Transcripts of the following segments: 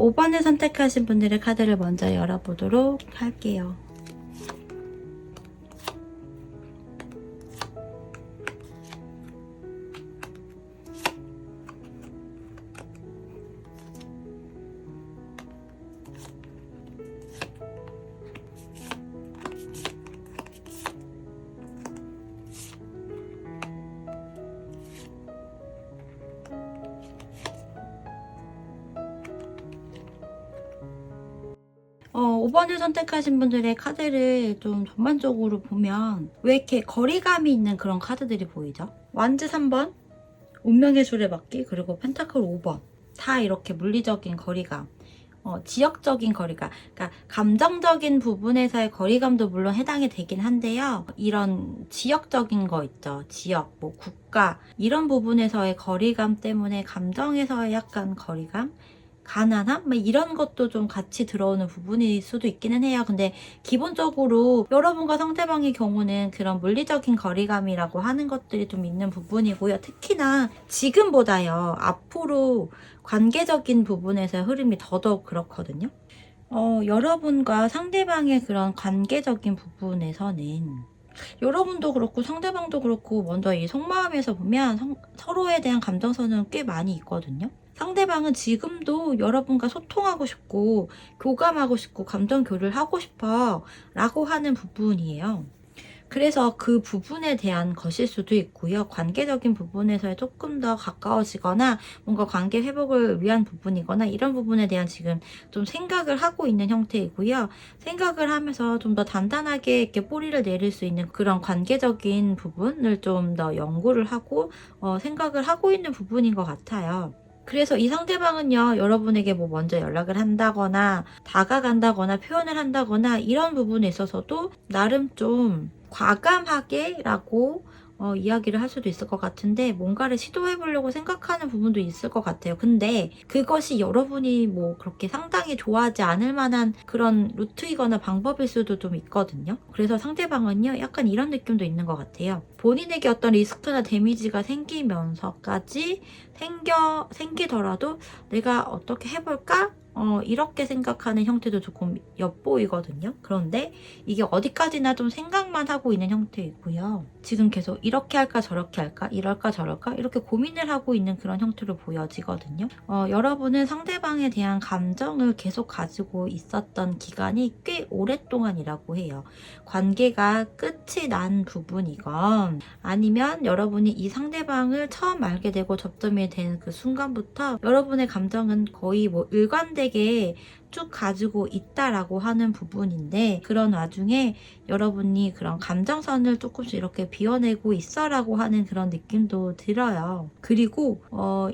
5번을 선택하신 분들의 카드를 먼저 열어보도록 할게요. 어, 5번을 선택하신 분들의 카드를 좀 전반적으로 보면 왜 이렇게 거리감이 있는 그런 카드들이 보이죠? 완즈 3번, 운명의 수레바퀴, 그리고 펜타클 5번 다 이렇게 물리적인 거리감, 지역적인 거리감, 그러니까 감정적인 부분에서의 거리감도 물론 해당이 되긴 한데요. 이런 지역적인 거 있죠. 지역, 뭐 국가 이런 부분에서의 거리감 때문에 감정에서의 약간 거리감, 가난함? 뭐 이런 것도 좀 같이 들어오는 부분일 수도 있기는 해요. 근데 기본적으로 여러분과 상대방의 경우는 그런 물리적인 거리감이라고 하는 것들이 좀 있는 부분이고요. 특히나 지금보다요. 앞으로 관계적인 부분에서의 흐름이 더더욱 그렇거든요. 여러분과 상대방의 그런 관계적인 부분에서는 여러분도 그렇고 상대방도 그렇고 먼저 이 속마음에서 보면 서로에 대한 감정선은 꽤 많이 있거든요. 상대방은 지금도 여러분과 소통하고 싶고 교감하고 싶고 감정 교류를 하고 싶어 라고 하는 부분이에요. 그래서 그 부분에 대한 것일 수도 있고요. 관계적인 부분에서 조금 더 가까워지거나 뭔가 관계 회복을 위한 부분이거나 이런 부분에 대한 지금 좀 생각을 하고 있는 형태이고요. 생각을 하면서 좀 더 단단하게 이렇게 뿌리를 내릴 수 있는 그런 관계적인 부분을 좀 더 연구를 하고 생각을 하고 있는 부분인 것 같아요. 그래서 이 상대방은요, 여러분에게 뭐 먼저 연락을 한다거나 다가간다거나 표현을 한다거나 이런 부분에 있어서도 나름 좀 과감하게 라고 이야기를 할 수도 있을 것 같은데 뭔가를 시도해 보려고 생각하는 부분도 있을 것 같아요. 근데 그것이 여러분이 뭐 그렇게 상당히 좋아하지 않을 만한 그런 루트이거나 방법일 수도 좀 있거든요. 그래서 상대방은요, 약간 이런 느낌도 있는 것 같아요. 본인에게 어떤 리스크나 데미지가 생기면서까지 생기더라도 내가 어떻게 해볼까? 이렇게 생각하는 형태도 조금 엿보이거든요. 그런데 이게 어디까지나 좀 생각만 하고 있는 형태이고요. 지금 계속 이렇게 할까 저렇게 할까 이럴까 저럴까 이렇게 고민을 하고 있는 그런 형태로 보여지거든요. 여러분은 상대방에 대한 감정을 계속 가지고 있었던 기간이 꽤 오랫동안이라고 해요. 관계가 끝이 난 부분이건 아니면 여러분이 이 상대방을 처음 알게 되고 접점이 된 그 순간부터 여러분의 감정은 거의 뭐 일관되게 쭉 가지고 있다라고 하는 부분인데 그런 와중에 여러분이 그런 감정선을 조금씩 이렇게 비워내고 있어라고 하는 그런 느낌도 들어요. 그리고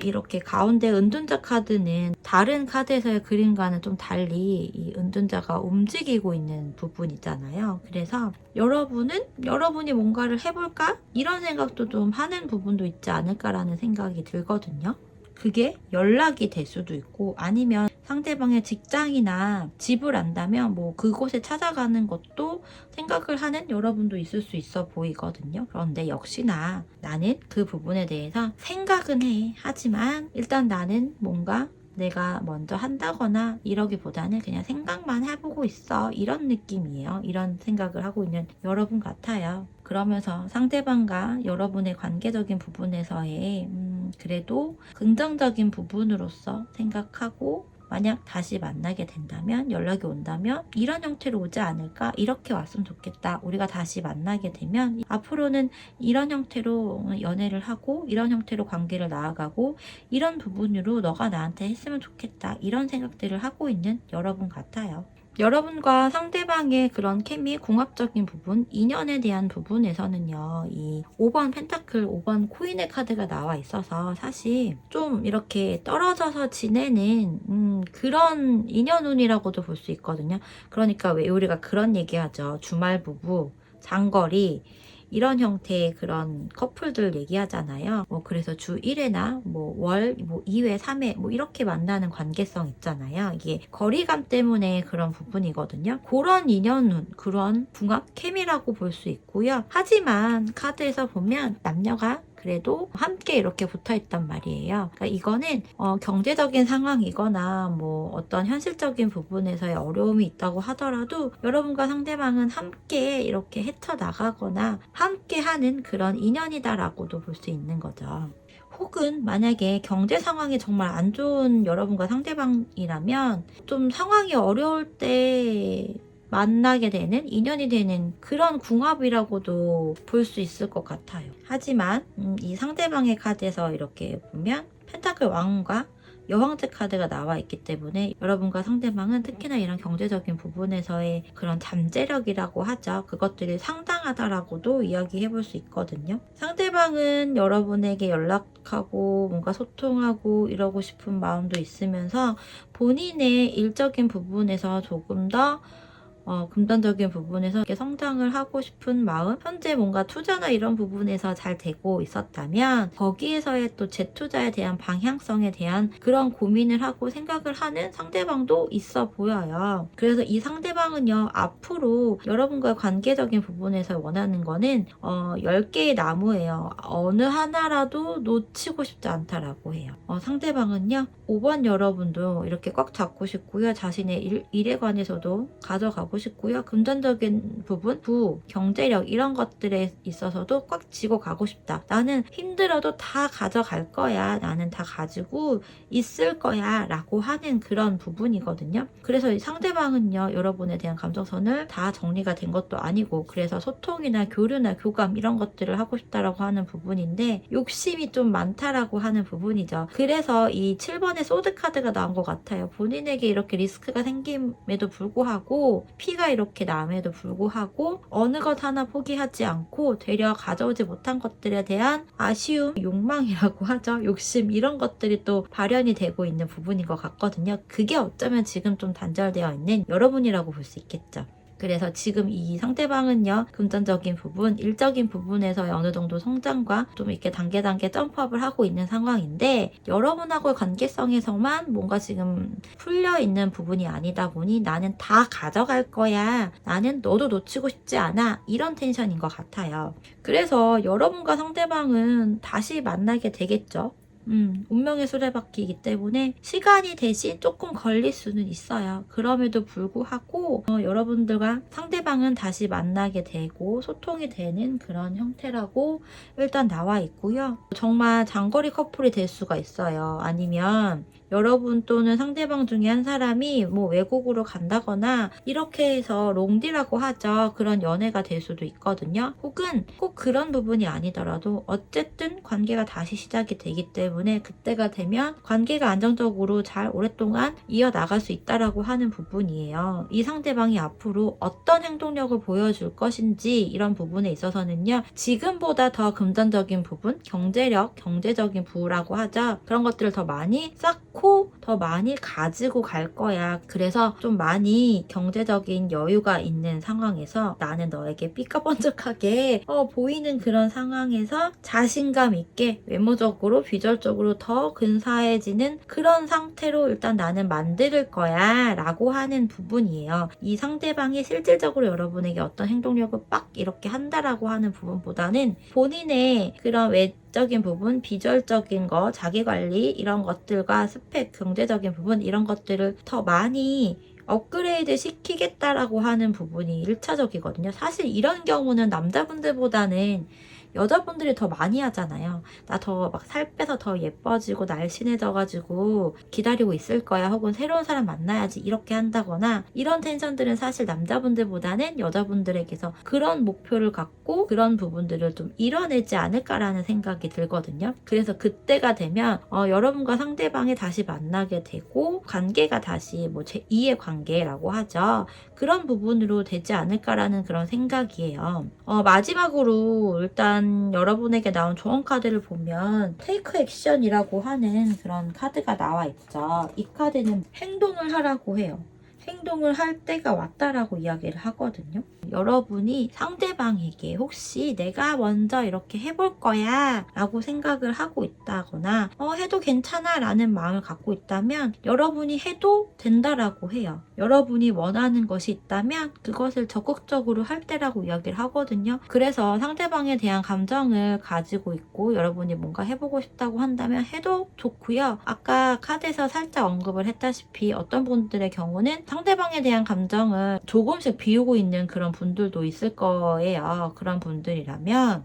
이렇게 가운데 은둔자 카드는 다른 카드에서의 그림과는 좀 달리 이 은둔자가 움직이고 있는 부분이잖아요. 그래서 여러분이 뭔가를 해볼까? 이런 생각도 좀 하는 부분도 있지 않을까라는 생각이 들거든요. 그게 연락이 될 수도 있고 아니면 상대방의 직장이나 집을 안다면 뭐 그곳에 찾아가는 것도 생각을 하는 여러분도 있을 수 있어 보이거든요. 그런데 역시나 나는 그 부분에 대해서 생각은 해. 하지만 일단 나는 뭔가 내가 먼저 한다거나 이러기보다는 그냥 생각만 해보고 있어. 이런 느낌이에요. 이런 생각을 하고 있는 여러분 같아요. 그러면서 상대방과 여러분의 관계적인 부분에서의 그래도 긍정적인 부분으로서 생각하고 만약 다시 만나게 된다면 연락이 온다면 이런 형태로 오지 않을까? 이렇게 왔으면 좋겠다. 우리가 다시 만나게 되면 앞으로는 이런 형태로 연애를 하고 이런 형태로 관계를 나아가고 이런 부분으로 너가 나한테 했으면 좋겠다. 이런 생각들을 하고 있는 여러분 같아요. 여러분과 상대방의 그런 케미, 궁합적인 부분, 인연에 대한 부분에서는요, 이 5번 펜타클, 5번 코인의 카드가 나와 있어서 사실 좀 이렇게 떨어져서 지내는 그런 인연운이라고도 볼 수 있거든요. 그러니까 왜 우리가 그런 얘기하죠. 주말 부부, 장거리, 이런 형태의 그런 커플들 얘기하잖아요. 그래서 주 1회나 월 2회, 3회 이렇게 만나는 관계성 있잖아요. 이게 거리감 때문에 그런 부분이거든요. 그런 인연운, 그런 궁합, 케미라고 볼 수 있고요. 하지만 카드에서 보면 남녀가 그래도 함께 이렇게 붙어있단 말이에요. 그러니까 이거는 경제적인 상황이거나 어떤 현실적인 부분에서의 어려움이 있다고 하더라도 여러분과 상대방은 함께 이렇게 헤쳐나가거나 함께하는 그런 인연이다라고도 볼 수 있는 거죠. 혹은 만약에 경제 상황이 정말 안 좋은 여러분과 상대방이라면 좀 상황이 어려울 때 만나게 되는, 인연이 되는 그런 궁합이라고도 볼 수 있을 것 같아요. 하지만 이 상대방의 카드에서 이렇게 보면 펜타클 왕과 여왕제 카드가 나와 있기 때문에 여러분과 상대방은 특히나 이런 경제적인 부분에서의 그런 잠재력이라고 하죠. 그것들이 상당하다라고도 이야기해 볼 수 있거든요. 상대방은 여러분에게 연락하고 뭔가 소통하고 이러고 싶은 마음도 있으면서 본인의 일적인 부분에서 조금 더 금전적인 부분에서 이렇게 성장을 하고 싶은 마음, 현재 뭔가 투자나 이런 부분에서 잘 되고 있었다면 거기에서의 또 재투자에 대한 방향성에 대한 그런 고민을 하고 생각을 하는 상대방도 있어 보여요. 그래서 이 상대방은요, 앞으로 여러분과의 관계적인 부분에서 원하는 거는 10개의 나무예요. 어느 하나라도 놓치고 싶지 않다라고 해요. 상대방은요, 5번 여러분도 이렇게 꽉 잡고 싶고요. 자신의 일에 관해서도 가져가고 싶고요. 금전적인 부분, 경제력 이런 것들에 있어서도 꽉 쥐고 가고 싶다. 나는 힘들어도 다 가져갈 거야. 나는 다 가지고 있을 거야. 라고 하는 그런 부분이거든요. 그래서 상대방은요, 여러분에 대한 감정선을 다 정리가 된 것도 아니고, 그래서 소통이나 교류나 교감 이런 것들을 하고 싶다라고 하는 부분인데 욕심이 좀 많다라고 하는 부분이죠. 그래서 이 7번의 소드 카드가 나온 것 같아요. 본인에게 이렇게 리스크가 생김에도 불구하고 피가 이렇게 남에도 불구하고 어느 것 하나 포기하지 않고 되려 가져오지 못한 것들에 대한 아쉬움, 욕망이라고 하죠. 욕심 이런 것들이 또 발현이 되고 있는 부분인 것 같거든요. 그게 어쩌면 지금 좀 단절되어 있는 여러분이라고 볼 수 있겠죠. 그래서 지금 이 상대방은요, 금전적인 부분, 일적인 부분에서의 어느 정도 성장과 좀 이렇게 단계 점프업을 하고 있는 상황인데, 여러분하고의 관계성에서만 뭔가 지금 풀려있는 부분이 아니다 보니 나는 다 가져갈 거야. 나는 너도 놓치고 싶지 않아. 이런 텐션인 것 같아요. 그래서 여러분과 상대방은 다시 만나게 되겠죠. 운명의 수레바퀴이기 때문에 시간이 대신 조금 걸릴 수는 있어요. 그럼에도 불구하고 여러분들과 상대방은 다시 만나게 되고 소통이 되는 그런 형태라고 일단 나와 있고요. 정말 장거리 커플이 될 수가 있어요. 아니면 여러분 또는 상대방 중에 한 사람이 뭐 외국으로 간다거나 이렇게 해서 롱디라고 하죠. 그런 연애가 될 수도 있거든요. 혹은 꼭 그런 부분이 아니더라도 어쨌든 관계가 다시 시작이 되기 때문에 그때가 되면 관계가 안정적으로 잘 오랫동안 이어나갈 수 있다라고 하는 부분이에요. 이 상대방이 앞으로 어떤 행동력을 보여줄 것인지 이런 부분에 있어서는요. 지금보다 더 금전적인 부분, 경제력, 경제적인 부라고 하죠. 그런 것들을 더 많이 쌓고 더 많이 가지고 갈 거야. 그래서 좀 많이 경제적인 여유가 있는 상황에서 나는 너에게 삐까번쩍하게 보이는 그런 상황에서 자신감 있게 외모적으로 비주얼적으로 더 근사해지는 그런 상태로 일단 나는 만들 거야 라고 하는 부분이에요. 이 상대방이 실질적으로 여러분에게 어떤 행동력을 빡 이렇게 한다라고 하는 부분보다는 본인의 그런 적인 부분, 비주얼적인 거, 자기관리 이런 것들과 스펙, 경제적인 부분 이런 것들을 더 많이 업그레이드 시키겠다라고 하는 부분이 1차적이거든요. 사실 이런 경우는 남자분들보다는 여자분들이 더 많이 하잖아요. 나 더 막 살 빼서 더 예뻐지고 날씬해져가지고 기다리고 있을 거야. 혹은 새로운 사람 만나야지 이렇게 한다거나 이런 텐션들은 사실 남자분들보다는 여자분들에게서 그런 목표를 갖고 그런 부분들을 좀 이뤄내지 않을까라는 생각이 들거든요. 그래서 그때가 되면 여러분과 상대방이 다시 만나게 되고 관계가 다시 뭐 제2의 관계라고 하죠. 그런 부분으로 되지 않을까라는 그런 생각이에요. 마지막으로 일단 여러분에게 나온 조언 카드를 보면 테이크 액션이라고 하는 그런 카드가 나와 있죠. 이 카드는 행동을 하라고 해요. 행동을 할 때가 왔다라고 이야기를 하거든요. 여러분이 상대방에게 혹시 내가 먼저 이렇게 해볼 거야 라고 생각을 하고 있다거나 해도 괜찮아 라는 마음을 갖고 있다면 여러분이 해도 된다라고 해요. 여러분이 원하는 것이 있다면 그것을 적극적으로 할 때라고 이야기를 하거든요. 그래서 상대방에 대한 감정을 가지고 있고 여러분이 뭔가 해보고 싶다고 한다면 해도 좋고요. 아까 카드에서 살짝 언급을 했다시피 어떤 분들의 경우는 상대방에 대한 감정을 조금씩 비우고 있는 그런 분들도 있을 거예요. 그런 분들이라면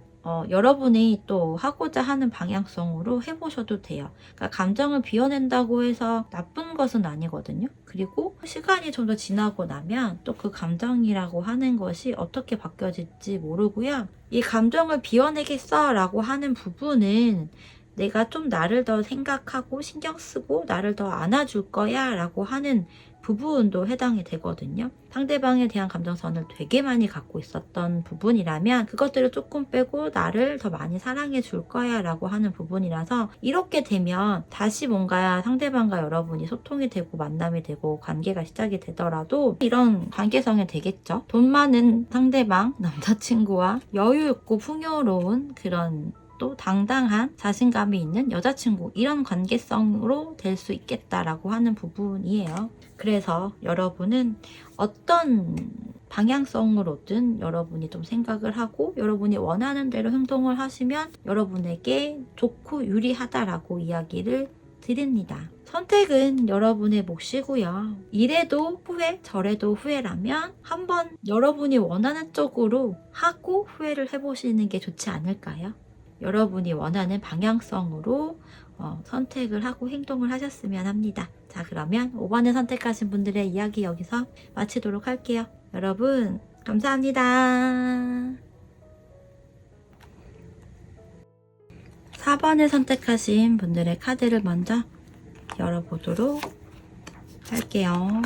여러분이 또 하고자 하는 방향성으로 해보셔도 돼요. 그러니까 감정을 비워낸다고 해서 나쁜 것은 아니거든요. 그리고 시간이 좀 더 지나고 나면 또 그 감정이라고 하는 것이 어떻게 바뀌어질지 모르고요. 이 감정을 비워내겠어 라고 하는 부분은 내가 좀 나를 더 생각하고 신경 쓰고 나를 더 안아줄 거야 라고 하는 부분도 해당이 되거든요. 상대방에 대한 감정선을 되게 많이 갖고 있었던 부분이라면 그것들을 조금 빼고 나를 더 많이 사랑해 줄 거야 라고 하는 부분이라서, 이렇게 되면 다시 뭔가 상대방과 여러분이 소통이 되고 만남이 되고 관계가 시작이 되더라도 이런 관계성이 되겠죠. 돈 많은 상대방, 남자친구와 여유 있고 풍요로운 그런 또 당당한 자신감이 있는 여자친구, 이런 관계성으로 될 수 있겠다라고 하는 부분이에요. 그래서 여러분은 어떤 방향성으로든 여러분이 좀 생각을 하고 여러분이 원하는 대로 행동을 하시면 여러분에게 좋고 유리하다라고 이야기를 드립니다. 선택은 여러분의 몫이고요. 이래도 후회, 저래도 후회라면 한번 여러분이 원하는 쪽으로 하고 후회를 해보시는 게 좋지 않을까요? 여러분이 원하는 방향성으로 선택을 하고 행동을 하셨으면 합니다. 자, 그러면 5번을 선택하신 분들의 이야기 여기서 마치도록 할게요. 여러분, 감사합니다. 4번을 선택하신 분들의 카드를 먼저 열어보도록 할게요.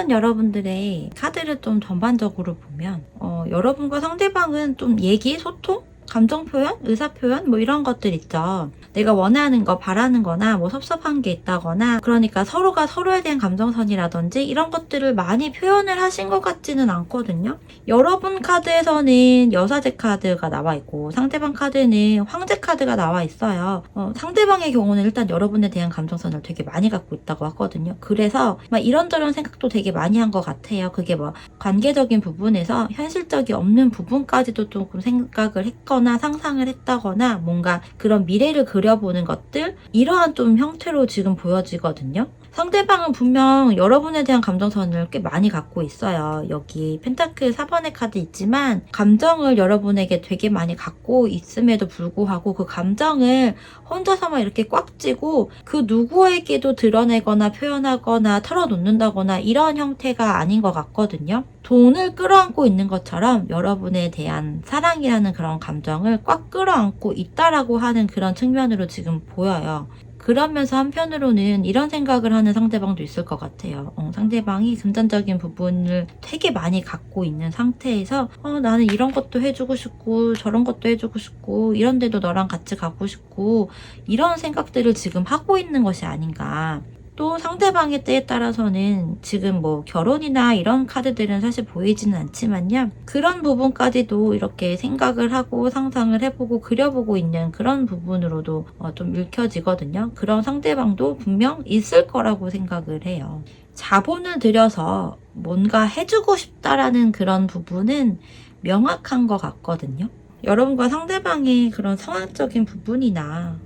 여러분들의 카드를 좀 전반적으로 보면 여러분과 상대방은 좀 얘기, 소통, 감정 표현, 의사 표현 뭐 이런 것들 있죠. 내가 원하는 거, 바라는 거나 뭐 섭섭한 게 있다거나, 그러니까 서로가 서로에 대한 감정선이라든지 이런 것들을 많이 표현을 하신 것 같지는 않거든요. 여러분 카드에서는 여사제 카드가 나와 있고 상대방 카드는 황제 카드가 나와 있어요. 상대방의 경우는 일단 여러분에 대한 감정선을 되게 많이 갖고 있다고 하거든요. 그래서 막 이런저런 생각도 되게 많이 한 것 같아요. 그게 뭐 관계적인 부분에서 현실적이 없는 부분까지도 조금 생각을 했거나 상상을 했다거나 뭔가 그런 미래를 그려보는 것들, 이러한 좀 형태로 지금 보여지거든요. 상대방은 분명 여러분에 대한 감정선을 꽤 많이 갖고 있어요. 여기 펜타클 4번의 카드 있지만 감정을 여러분에게 되게 많이 갖고 있음에도 불구하고 그 감정을 혼자서만 이렇게 꽉 쥐고 그 누구에게도 드러내거나 표현하거나 털어놓는다거나 이런 형태가 아닌 것 같거든요. 돈을 끌어안고 있는 것처럼 여러분에 대한 사랑이라는 그런 감정을 꽉 끌어안고 있다라고 하는 그런 측면으로 지금 보여요. 그러면서 한편으로는 이런 생각을 하는 상대방도 있을 것 같아요. 상대방이 금전적인 부분을 되게 많이 갖고 있는 상태에서 나는 이런 것도 해주고 싶고 저런 것도 해주고 싶고 이런데도 너랑 같이 가고 싶고 이런 생각들을 지금 하고 있는 것이 아닌가. 또 상대방의 때에 따라서는 지금 뭐 결혼이나 이런 카드들은 사실 보이지는 않지만요. 그런 부분까지도 이렇게 생각을 하고 상상을 해보고 그려보고 있는 그런 부분으로도 좀 읽혀지거든요. 그런 상대방도 분명 있을 거라고 생각을 해요. 자본을 들여서 뭔가 해주고 싶다라는 그런 부분은 명확한 것 같거든요. 여러분과 상대방의 그런 성향적인 부분이나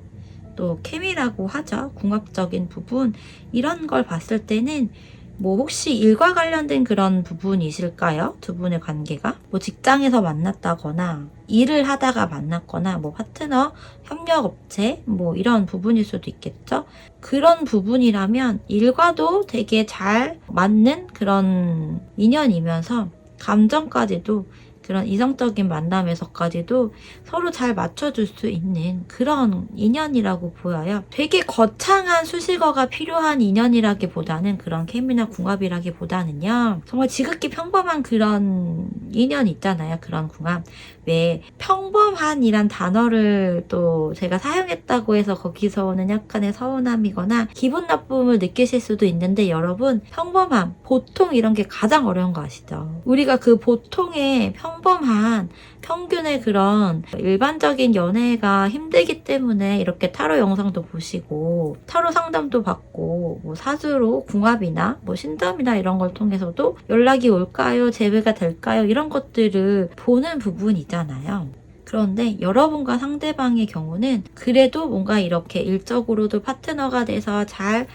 또 케미라고 하죠. 궁합적인 부분, 이런 걸 봤을 때는 뭐 혹시 일과 관련된 그런 부분이실까요? 두 분의 관계가 뭐 직장에서 만났다거나 일을 하다가 만났거나 뭐 파트너, 협력업체 뭐 이런 부분일 수도 있겠죠. 그런 부분이라면 일과도 되게 잘 맞는 그런 인연이면서 감정까지도 그런 이성적인 만남에서까지도 서로 잘 맞춰줄 수 있는 그런 인연이라고 보여요. 되게 거창한 수식어가 필요한 인연이라기보다는 그런 케미나 궁합이라기보다는요. 정말 지극히 평범한 그런 인연 있잖아요. 그런 궁합. 왜 평범한이란 단어를 또 제가 사용했다고 해서 거기서 오는 약간의 서운함이거나 기분 나쁨을 느끼실 수도 있는데, 여러분 평범함, 보통 이런 게 가장 어려운 거 아시죠? 우리가 그 보통의 평범한 평균의 그런 일반적인 연애가 힘들기 때문에 이렇게 타로 영상도 보시고 타로 상담도 받고 뭐 사주로 궁합이나 뭐 신점이나 이런 걸 통해서도 연락이 올까요? 재회가 될까요? 이런 것들을 보는 부분이잖아요. 그런데 여러분과 상대방의 경우는 그래도 뭔가 이렇게 일적으로도 파트너가 돼서 잘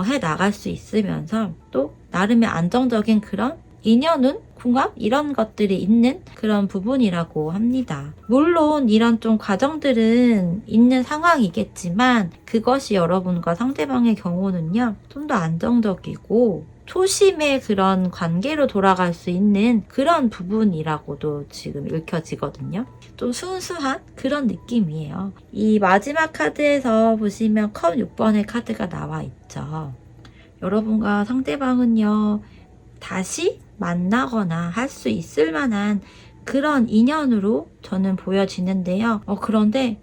해 나갈 수 있으면서 또 나름의 안정적인 그런 인연운, 궁합 이런 것들이 있는 그런 부분이라고 합니다. 물론 이런 좀 과정들은 있는 상황이겠지만 그것이 여러분과 상대방의 경우는요 좀 더 안정적이고 초심의 그런 관계로 돌아갈 수 있는 그런 부분이라고도 지금 읽혀지거든요. 좀 순수한 그런 느낌이에요. 이 마지막 카드에서 보시면 컵 6번의 카드가 나와 있죠. 여러분과 상대방은요 다시 만나거나 할 수 있을 만한 그런 인연으로 저는 보여지는데요. 그런데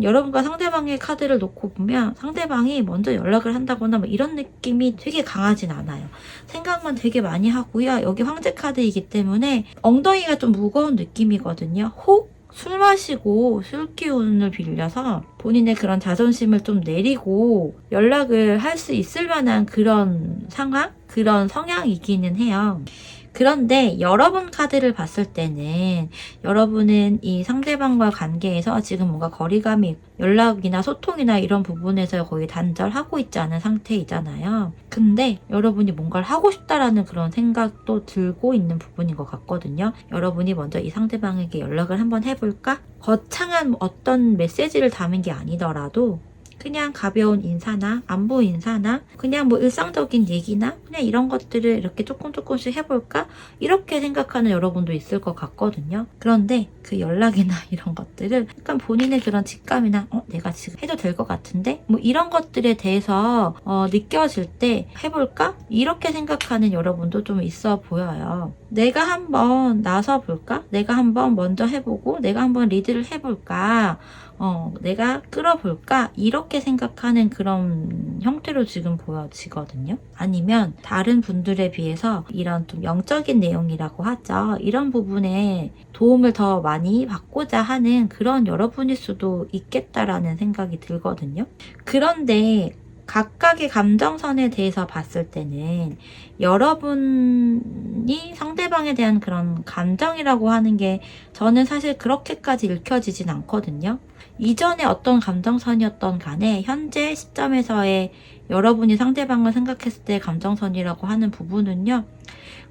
여러분과 상대방의 카드를 놓고 보면 상대방이 먼저 연락을 한다거나 뭐 이런 느낌이 되게 강하진 않아요. 생각만 되게 많이 하고요. 여기 황제 카드이기 때문에 엉덩이가 좀 무거운 느낌이거든요. 혹 술 마시고 술 기운을 빌려서 본인의 그런 자존심을 좀 내리고 연락을 할 수 있을 만한 그런 상황? 그런 성향이기는 해요. 그런데 여러분 카드를 봤을 때는 여러분은 이 상대방과 관계에서 지금 뭔가 거리감이 연락이나 소통이나 이런 부분에서 거의 단절하고 있지 않은 상태이잖아요. 근데 여러분이 뭔가를 하고 싶다라는 그런 생각도 들고 있는 부분인 것 같거든요. 여러분이 먼저 이 상대방에게 연락을 한번 해볼까? 거창한 어떤 메시지를 담은 게 아니더라도 그냥 가벼운 인사나 안부 인사나 그냥 뭐 일상적인 얘기나 그냥 이런 것들을 이렇게 조금씩 해볼까? 이렇게 생각하는 여러분도 있을 것 같거든요. 그런데 그 연락이나 이런 것들을 약간 본인의 그런 직감이나 내가 지금 해도 될 것 같은데? 뭐 이런 것들에 대해서 느껴질 때 해볼까? 이렇게 생각하는 여러분도 좀 있어 보여요. 내가 한번 나서 볼까? 내가 한번 먼저 해보고 내가 한번 리드를 해볼까? 내가 끌어볼까? 이렇게 생각하는 그런 형태로 지금 보여지거든요. 아니면 다른 분들에 비해서 이런 좀 영적인 내용이라고 하죠. 이런 부분에 도움을 더 많이 받고자 하는 그런 여러분일 수도 있겠다라는 생각이 들거든요. 그런데 각각의 감정선에 대해서 봤을 때는 여러분이 상대방에 대한 그런 감정이라고 하는 게 저는 사실 그렇게까지 읽혀지진 않거든요. 이전에 어떤 감정선이었던 간에 현재 시점에서의 여러분이 상대방을 생각했을 때의 감정선이라고 하는 부분은요.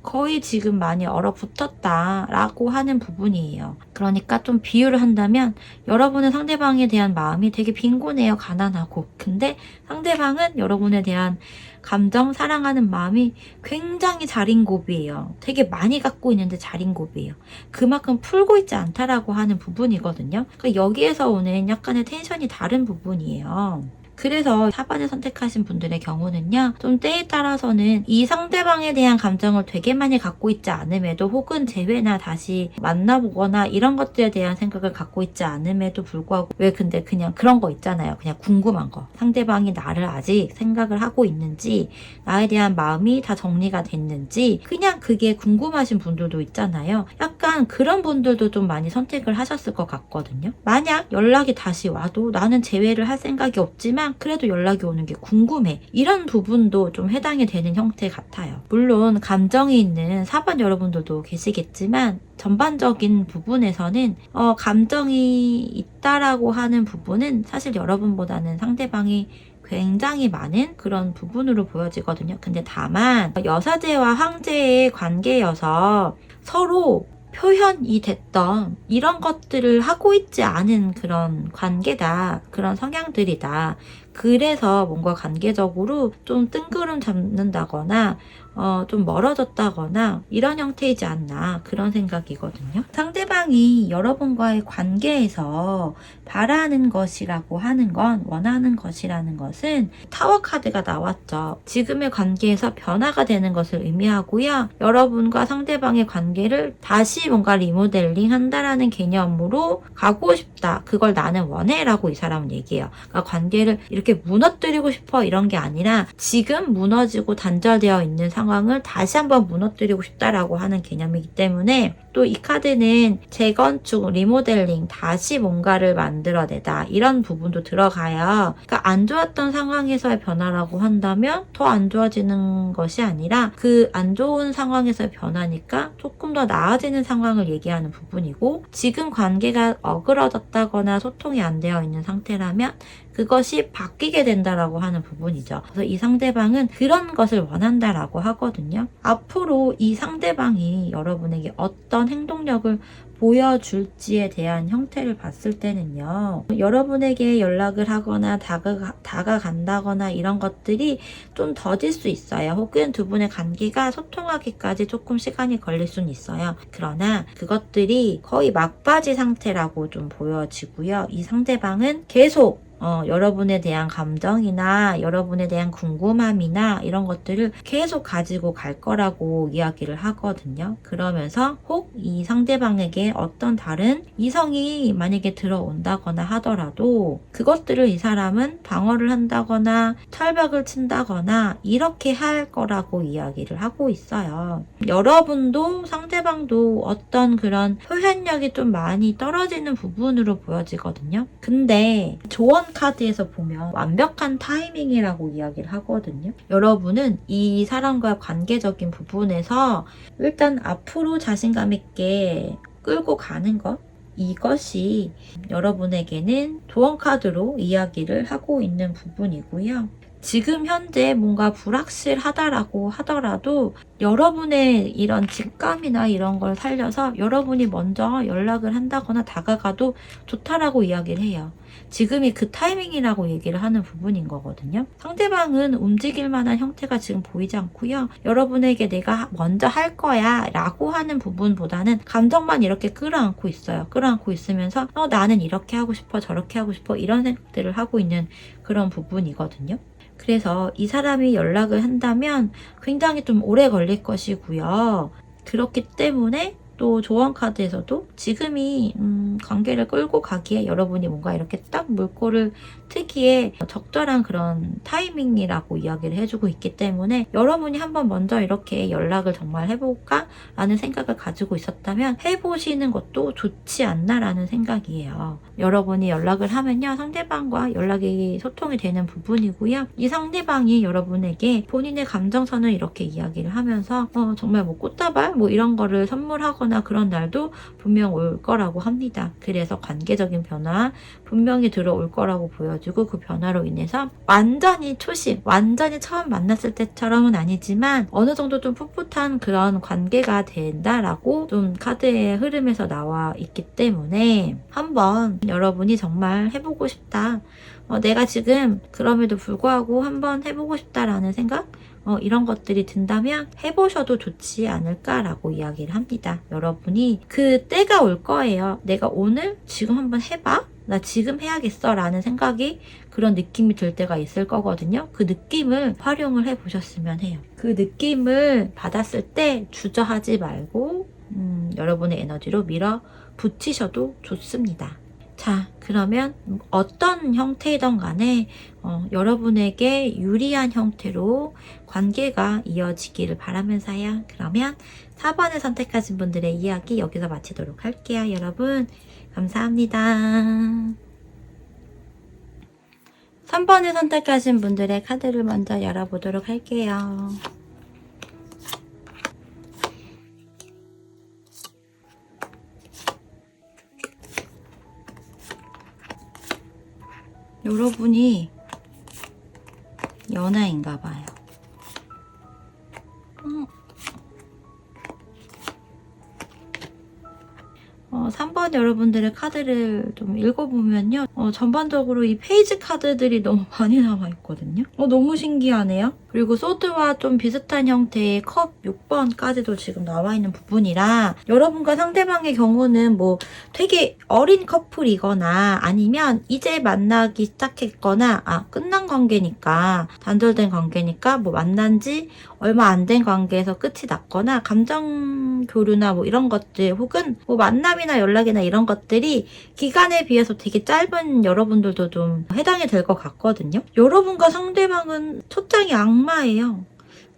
거의 지금 많이 얼어붙었다라고 하는 부분이에요. 그러니까 좀 비유를 한다면 여러분은 상대방에 대한 마음이 되게 빈곤해요. 가난하고. 근데 상대방은 여러분에 대한 감정, 사랑하는 마음이 굉장히 자린고비예요. 되게 많이 갖고 있는데 자린고비예요. 그만큼 풀고 있지 않다라고 하는 부분이거든요. 그러니까 여기에서 오는 약간의 텐션이 다른 부분이에요. 그래서 4번을 선택하신 분들의 경우는요. 좀 때에 따라서는 이 상대방에 대한 감정을 되게 많이 갖고 있지 않음에도 혹은 재회나 다시 만나보거나 이런 것들에 대한 생각을 갖고 있지 않음에도 불구하고 왜 근데 그냥 그런 거 있잖아요. 그냥 궁금한 거. 상대방이 나를 아직 생각을 하고 있는지 나에 대한 마음이 다 정리가 됐는지 그냥 그게 궁금하신 분들도 있잖아요. 약간 그런 분들도 좀 많이 선택을 하셨을 것 같거든요. 만약 연락이 다시 와도 나는 재회를 할 생각이 없지만 그래도 연락이 오는 게 궁금해. 이런 부분도 좀 해당이 되는 형태 같아요. 물론 감정이 있는 4번 여러분들도 계시겠지만 전반적인 부분에서는 감정이 있다라고 하는 부분은 사실 여러분보다는 상대방이 굉장히 많은 그런 부분으로 보여지거든요. 근데 다만 여사제와 황제의 관계여서 서로 표현이 됐던 이런 것들을 하고 있지 않은 그런 관계다. 그런 성향들이다. 그래서 뭔가 관계적으로 좀 뜬구름 잡는다거나 좀 멀어졌다거나 이런 형태이지 않나 그런 생각이거든요. 상대방이 여러분과의 관계에서 바라는 것이라고 하는 건 원하는 것이라는 것은 타워 카드가 나왔죠. 지금의 관계에서 변화가 되는 것을 의미하고요. 여러분과 상대방의 관계를 다시 뭔가 리모델링 한다라는 개념으로 가고 싶다. 그걸 나는 원해 라고 이 사람은 얘기해요. 그러니까 관계를 이렇게 무너뜨리고 싶어 이런 게 아니라 지금 무너지고 단절되어 있는 상황을 다시 한번 무너뜨리고 싶다라고 하는 개념이기 때문에 또 이 카드는 재건축, 리모델링, 다시 뭔가를 만들어내다 이런 부분도 들어가요. 그러니까 안 좋았던 상황에서의 변화라고 한다면 더 안 좋아지는 것이 아니라 그 안 좋은 상황에서의 변화니까 조금 더 나아지는 상황을 얘기하는 부분이고, 지금 관계가 어그러졌다거나 소통이 안 되어 있는 상태라면 그것이 바뀌게 된다라고 하는 부분이죠. 그래서 이 상대방은 그런 것을 원한다라고 하거든요. 앞으로 이 상대방이 여러분에게 어떤 행동력을 보여줄지에 대한 형태를 봤을 때는요, 여러분에게 연락을 하거나 다가간다거나 이런 것들이 좀 더딜 수 있어요. 혹은 두 분의 관계가 소통하기까지 조금 시간이 걸릴 수는 있어요. 그러나 그것들이 거의 막바지 상태라고 좀 보여지고요. 이 상대방은 계속 여러분에 대한 감정이나 여러분에 대한 궁금함이나 이런 것들을 계속 가지고 갈 거라고 이야기를 하거든요. 그러면서 혹 이 상대방에게 어떤 다른 이성이 만약에 들어온다거나 하더라도 그것들을 이 사람은 방어를 한다거나 철벽을 친다거나 이렇게 할 거라고 이야기를 하고 있어요. 여러분도 상대방도 어떤 그런 표현력이 좀 많이 떨어지는 부분으로 보여지거든요. 근데 조언 카드에서 보면 완벽한 타이밍이라고 이야기를 하거든요. 여러분은 이 사람과 관계적인 부분에서 일단 앞으로 자신감 있게 끌고 가는 것, 이것이 여러분에게는 조언 카드로 이야기를 하고 있는 부분이고요. 지금 현재 뭔가 불확실하다라고 하더라도 여러분의 이런 직감이나 이런 걸 살려서 여러분이 먼저 연락을 한다거나 다가가도 좋다라고 이야기를 해요. 지금이 그 타이밍이라고 얘기를 하는 부분인 거거든요. 상대방은 움직일 만한 형태가 지금 보이지 않고요. 여러분에게 내가 먼저 할 거야 라고 하는 부분보다는 감정만 이렇게 끌어안고 있어요. 끌어안고 있으면서 나는 이렇게 하고 싶어, 저렇게 하고 싶어 이런 생각들을 하고 있는 그런 부분이거든요. 그래서 이 사람이 연락을 한다면 굉장히 좀 오래 걸릴 것이고요. 그렇기 때문에 또 조언 카드에서도 지금이 관계를 끌고 가기에 여러분이 뭔가 이렇게 딱 물꼬를 트기에 적절한 그런 타이밍이라고 이야기를 해주고 있기 때문에 여러분이 한번 먼저 이렇게 연락을 정말 해볼까? 라는 생각을 가지고 있었다면 해보시는 것도 좋지 않나 라는 생각이에요. 여러분이 연락을 하면요, 상대방과 연락이 소통이 되는 부분이고요. 이 상대방이 여러분에게 본인의 감정선을 이렇게 이야기를 하면서 정말 뭐 꽃다발 뭐 이런 거를 선물하거나 그런 날도 분명 올 거라고 합니다. 그래서 관계적인 변화 분명히 들어올 거라고 보여지고, 그 변화로 인해서 완전히 초심, 완전히 처음 만났을 때처럼은 아니지만 어느 정도 좀 풋풋한 그런 관계가 된다라고 좀 카드의 흐름에서 나와 있기 때문에 한번 여러분이 정말 해보고 싶다, 내가 지금 그럼에도 불구하고 한번 해보고 싶다라는 생각, 이런 것들이 든다면 해보셔도 좋지 않을까라고 이야기를 합니다. 여러분이 그 때가 올 거예요. 내가 오늘 지금 한번 해봐? 나 지금 해야겠어 라는 생각이, 그런 느낌이 들 때가 있을 거거든요. 그 느낌을 활용을 해보셨으면 해요. 그 느낌을 받았을 때 주저하지 말고 여러분의 에너지로 밀어붙이셔도 좋습니다. 자, 그러면 어떤 형태이든 간에 여러분에게 유리한 형태로 관계가 이어지기를 바라면서요. 그러면 4번을 선택하신 분들의 이야기 여기서 마치도록 할게요. 여러분 감사합니다. 3번을 선택하신 분들의 카드를 먼저 열어보도록 할게요. 여러분이 연하인가봐요. 3번 여러분들의 카드를 좀 읽어보면요, 전반적으로 이 페이지 카드들이 너무 많이 남아있거든요. 너무 신기하네요. 그리고 소드와 좀 비슷한 형태의 컵 6번까지도 지금 나와있는 부분이라, 여러분과 상대방의 경우는 뭐 되게 어린 커플이거나 아니면 이제 만나기 시작했거나 끝난 관계니까, 단절된 관계니까 뭐 만난 지 얼마 안 된 관계에서 끝이 났거나 감정 교류나 뭐 이런 것들, 혹은 뭐 만남이나 연락이나 이런 것들이 기간에 비해서 되게 짧은 여러분들도 좀 해당이 될 것 같거든요. 여러분과 상대방은 초장이 악마예요.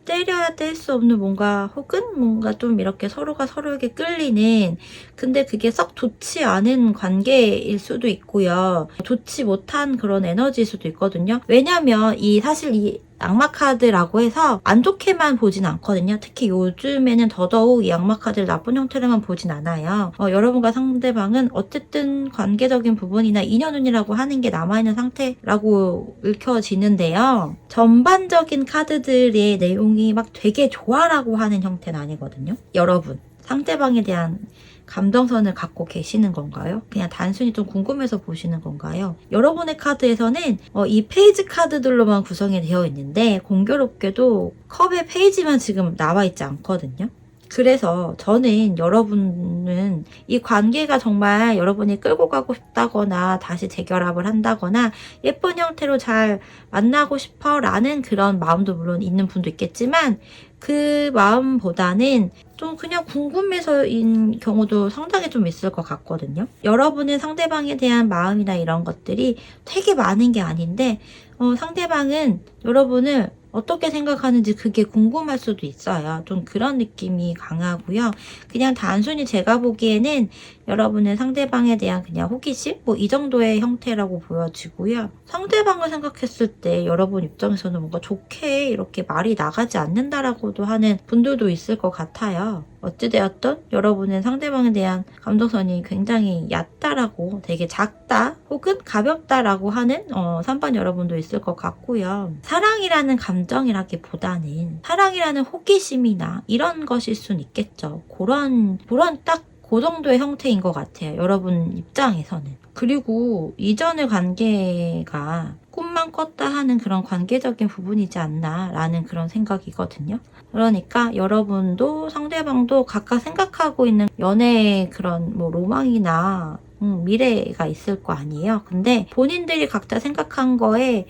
때려야 뗄 수 없는 뭔가 혹은 뭔가 좀 이렇게 서로가 서로에게 끌리는, 근데 그게 썩 좋지 않은 관계일 수도 있고요. 좋지 못한 그런 에너지일 수도 있거든요. 왜냐면 사실 이 악마 카드라고 해서 안 좋게만 보진 않거든요. 특히 요즘에는 더더욱 이 악마 카드를 나쁜 형태로만 보진 않아요. 여러분과 상대방은 어쨌든 관계적인 부분이나 인연운이라고 하는 게 남아있는 상태라고 읽혀지는데요. 전반적인 카드들의 내용이 막 되게 좋아라고 하는 형태는 아니거든요. 여러분, 상대방에 대한 감정선을 갖고 계시는 건가요? 그냥 단순히 좀 궁금해서 보시는 건가요? 여러분의 카드에서는 이 페이지 카드들로만 구성이 되어 있는데 공교롭게도 컵의 페이지만 지금 나와 있지 않거든요. 그래서 저는 여러분은 이 관계가 정말 여러분이 끌고 가고 싶다거나 다시 재결합을 한다거나 예쁜 형태로 잘 만나고 싶어 라는 그런 마음도 물론 있는 분도 있겠지만, 그 마음보다는 좀 그냥 궁금해서인 경우도 상당히 좀 있을 것 같거든요. 여러분은 상대방에 대한 마음이나 이런 것들이 되게 많은 게 아닌데 상대방은 여러분을 어떻게 생각하는지 그게 궁금할 수도 있어요. 좀 그런 느낌이 강하고요. 그냥 단순히 제가 보기에는 여러분은 상대방에 대한 그냥 호기심? 뭐 이 정도의 형태라고 보여지고요. 상대방을 생각했을 때 여러분 입장에서는 뭔가 좋게 이렇게 말이 나가지 않는다라고도 하는 분들도 있을 것 같아요. 어찌되었든 여러분은 상대방에 대한 감정선이 굉장히 얕다라고, 되게 작다 혹은 가볍다라고 하는 3번 여러분도 있을 것 같고요. 사랑이라는 감정이라기보다는 사랑이라는 호기심이나 이런 것일 순 있겠죠. 그런 딱 그 정도의 형태인 것 같아요. 여러분 입장에서는. 그리고 이전의 관계가 꿈만 꿨다 하는 그런 관계적인 부분이지 않나라는 그런 생각이거든요. 그러니까 여러분도 상대방도 각각 생각하고 있는 연애의 그런 뭐 로망이나 미래가 있을 거 아니에요. 근데 본인들이 각자 생각한 거에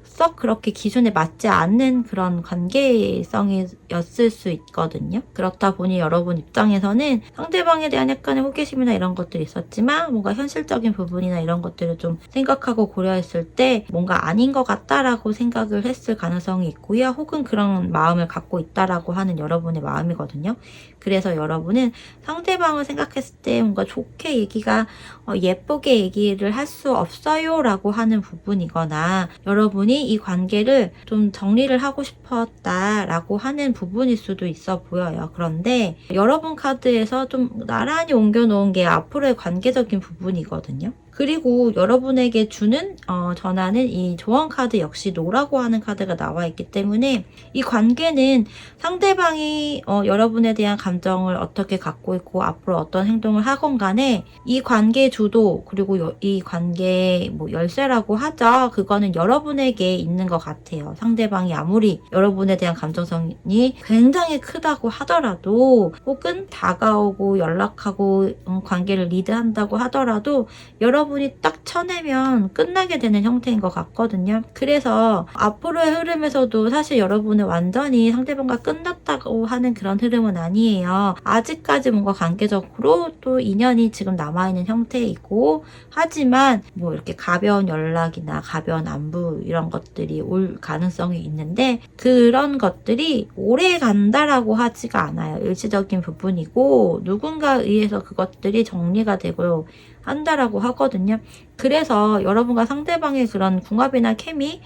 썩 그렇게 기준에 맞지 않는 그런 관계성이었을 수 있거든요. 그렇다 보니 여러분 입장에서는 상대방에 대한 약간의 호기심이나 이런 것들이 있었지만 뭔가 현실적인 부분이나 이런 것들을 좀 생각하고 고려했을 때 뭔가 아닌 것 같다라고 생각을 했을 가능성이 있고요. 혹은 그런 마음을 갖고 있다라고 하는 여러분의 마음이거든요. 그래서 여러분은 상대방을 생각했을 때 뭔가 좋게 얘기가 예쁘게 얘기를 할 수 없어요 라고 하는 부분이거나, 여러분이 이 관계를 좀 정리를 하고 싶었다라고 하는 부분일 수도 있어 보여요. 그런데 여러분 카드에서 좀 나란히 옮겨놓은 게 앞으로의 관계적인 부분이거든요. 그리고 여러분에게 주는 전하는 이 조언 카드 역시 노라고 하는 카드가 나와 있기 때문에 이 관계는 상대방이 여러분에 대한 감정을 어떻게 갖고 있고 앞으로 어떤 행동을 하건 간에 이 관계 주도, 그리고 이 관계 뭐 열쇠라고 하죠. 그거는 여러분에게 있는 것 같아요. 상대방이 아무리 여러분에 대한 감정성이 굉장히 크다고 하더라도, 혹은 다가오고 연락하고 관계를 리드한다고 하더라도 여러분이 딱 쳐내면 끝나게 되는 형태인 것 같거든요. 그래서 앞으로의 흐름에서도 사실 여러분은 완전히 상대방과 끝났다고 하는 그런 흐름은 아니에요. 아직까지 뭔가 관계적으로 또 인연이 지금 남아있는 형태이고, 하지만 뭐 이렇게 가벼운 연락이나 가벼운 안부 이런 것들이 올 가능성이 있는데, 그런 것들이 오래 간다라고 하지가 않아요. 일시적인 부분이고 누군가에 의해서 그것들이 정리가 되고 한다라고 하거든요. 그래서 여러분과 상대방의 그런 궁합이나 케미,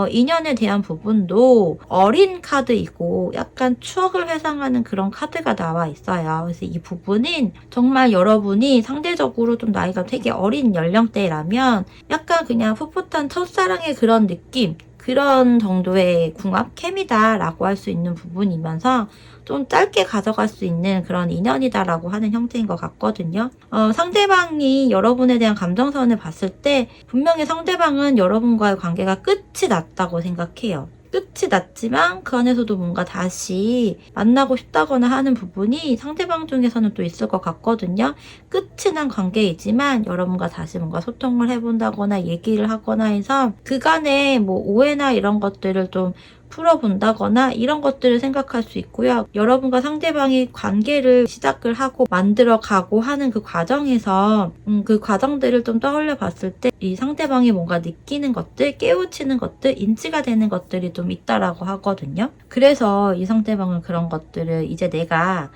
인연에 대한 부분도 어린 카드이고 약간 추억을 회상하는 그런 카드가 나와 있어요. 그래서 이 부분은 정말 여러분이 상대적으로 좀 나이가 되게 어린 연령대라면 약간 그냥 풋풋한 첫사랑의 그런 느낌, 그런 정도의 궁합, 케미다라고 할 수 있는 부분이면서 좀 짧게 가져갈 수 있는 그런 인연이다라고 하는 형태인 것 같거든요. 상대방이 여러분에 대한 감정선을 봤을 때 분명히 상대방은 여러분과의 관계가 끝이 났다고 생각해요. 끝이 났지만 그 안에서도 뭔가 다시 만나고 싶다거나 하는 부분이 상대방 중에서는 또 있을 것 같거든요. 끝이 난 관계이지만 여러분과 다시 뭔가 소통을 해본다거나 얘기를 하거나 해서 그간의 뭐 오해나 이런 것들을 좀 풀어본다거나 이런 것들을 생각할 수 있고요. 여러분과 상대방이 관계를 시작을 하고 만들어가고 하는 그 과정에서 그 과정들을 좀 떠올려 봤을 때 이 상대방이 뭔가 느끼는 것들, 깨우치는 것들, 인지가 되는 것들이 좀 있다라고 하거든요. 그래서 이 상대방은 그런 것들을 이제 내가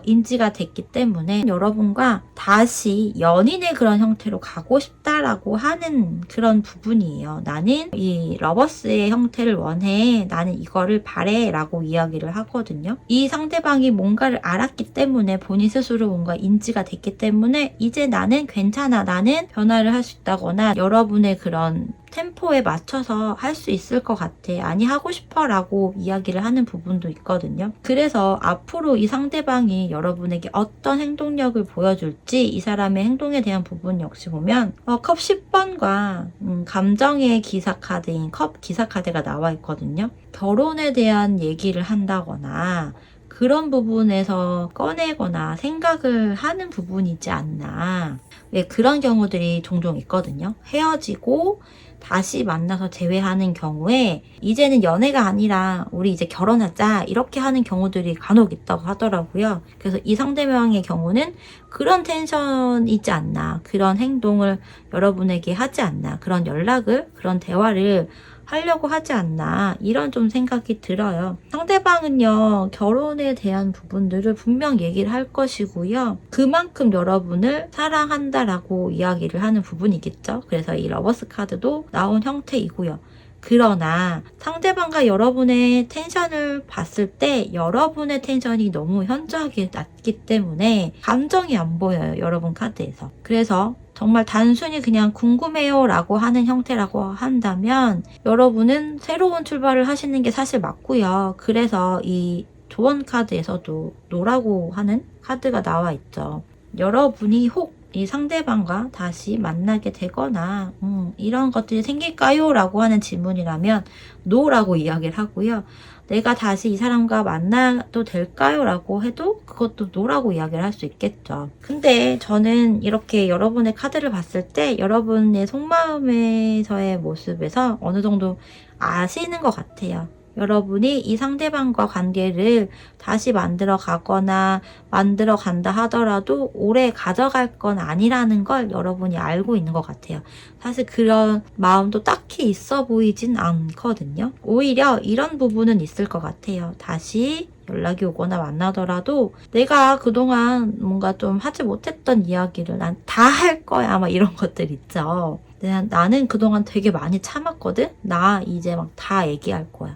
인지가 됐기 때문에 여러분과 다시 연인의 그런 형태로 가고 싶다라고 하는 그런 부분이에요. 나는 이 러버스의 형태를 원해. 나는 이거를 바래. 라고 이야기를 하거든요. 이 상대방이 뭔가를 알았기 때문에 본인 스스로 뭔가 인지가 됐기 때문에 이제 나는 괜찮아. 나는 변화를 할 수 있다거나 여러분의 그런 템포에 맞춰서 할 수 있을 것 같아. 아니 하고 싶어 라고 이야기를 하는 부분도 있거든요. 그래서 앞으로 이 상대방이 여러분에게 어떤 행동력을 보여줄지 이 사람의 행동에 대한 부분 역시 보면 컵 10번과 감정의 기사카드인 컵 기사카드가 나와 있거든요. 결혼에 대한 얘기를 한다거나 그런 부분에서 꺼내거나 생각을 하는 부분이지 않나. 왜 그런 경우들이 종종 있거든요. 헤어지고 다시 만나서 재회하는 경우에 이제는 연애가 아니라 우리 이제 결혼하자 이렇게 하는 경우들이 간혹 있다고 하더라고요. 그래서 이 상대방의 경우는 그런 텐션이지 않나, 그런 행동을 여러분에게 하지 않나, 그런 연락을, 그런 대화를 하려고 하지 않나 이런 좀 생각이 들어요. 상대방은요 결혼에 대한 부분들을 분명 얘기를 할 것이고요. 그만큼 여러분을 사랑한다라고 이야기를 하는 부분이겠죠. 그래서 이 러버스 카드도 나온 형태이고요. 그러나 상대방과 여러분의 텐션을 봤을 때 여러분의 텐션이 너무 현저하게 낮기 때문에 감정이 안 보여요. 여러분 카드에서. 그래서 정말 단순히 그냥 궁금해요 라고 하는 형태라고 한다면 여러분은 새로운 출발을 하시는 게 사실 맞고요. 그래서 이 조언 카드에서도 노라고 하는 카드가 나와 있죠. 여러분이 혹 이 상대방과 다시 만나게 되거나 이런 것들이 생길까요? 라고 하는 질문이라면 노라고 이야기를 하고요. 내가 다시 이 사람과 만나도 될까요? 라고 해도 그것도 노라고 이야기를 할 수 있겠죠. 근데 저는 이렇게 여러분의 카드를 봤을 때 여러분의 속마음에서의 모습에서 어느 정도 아시는 것 같아요. 여러분이 이 상대방과 관계를 다시 만들어 가거나 만들어 간다 하더라도 오래 가져갈 건 아니라는 걸 여러분이 알고 있는 것 같아요. 사실 그런 마음도 딱히 있어 보이진 않거든요. 오히려 이런 부분은 있을 것 같아요. 다시 연락이 오거나 만나더라도 내가 그동안 뭔가 좀 하지 못했던 이야기를 난 다 할 거야 아마 이런 것들 있죠. 나는 그동안 되게 많이 참았거든? 나 이제 막 다 얘기할 거야.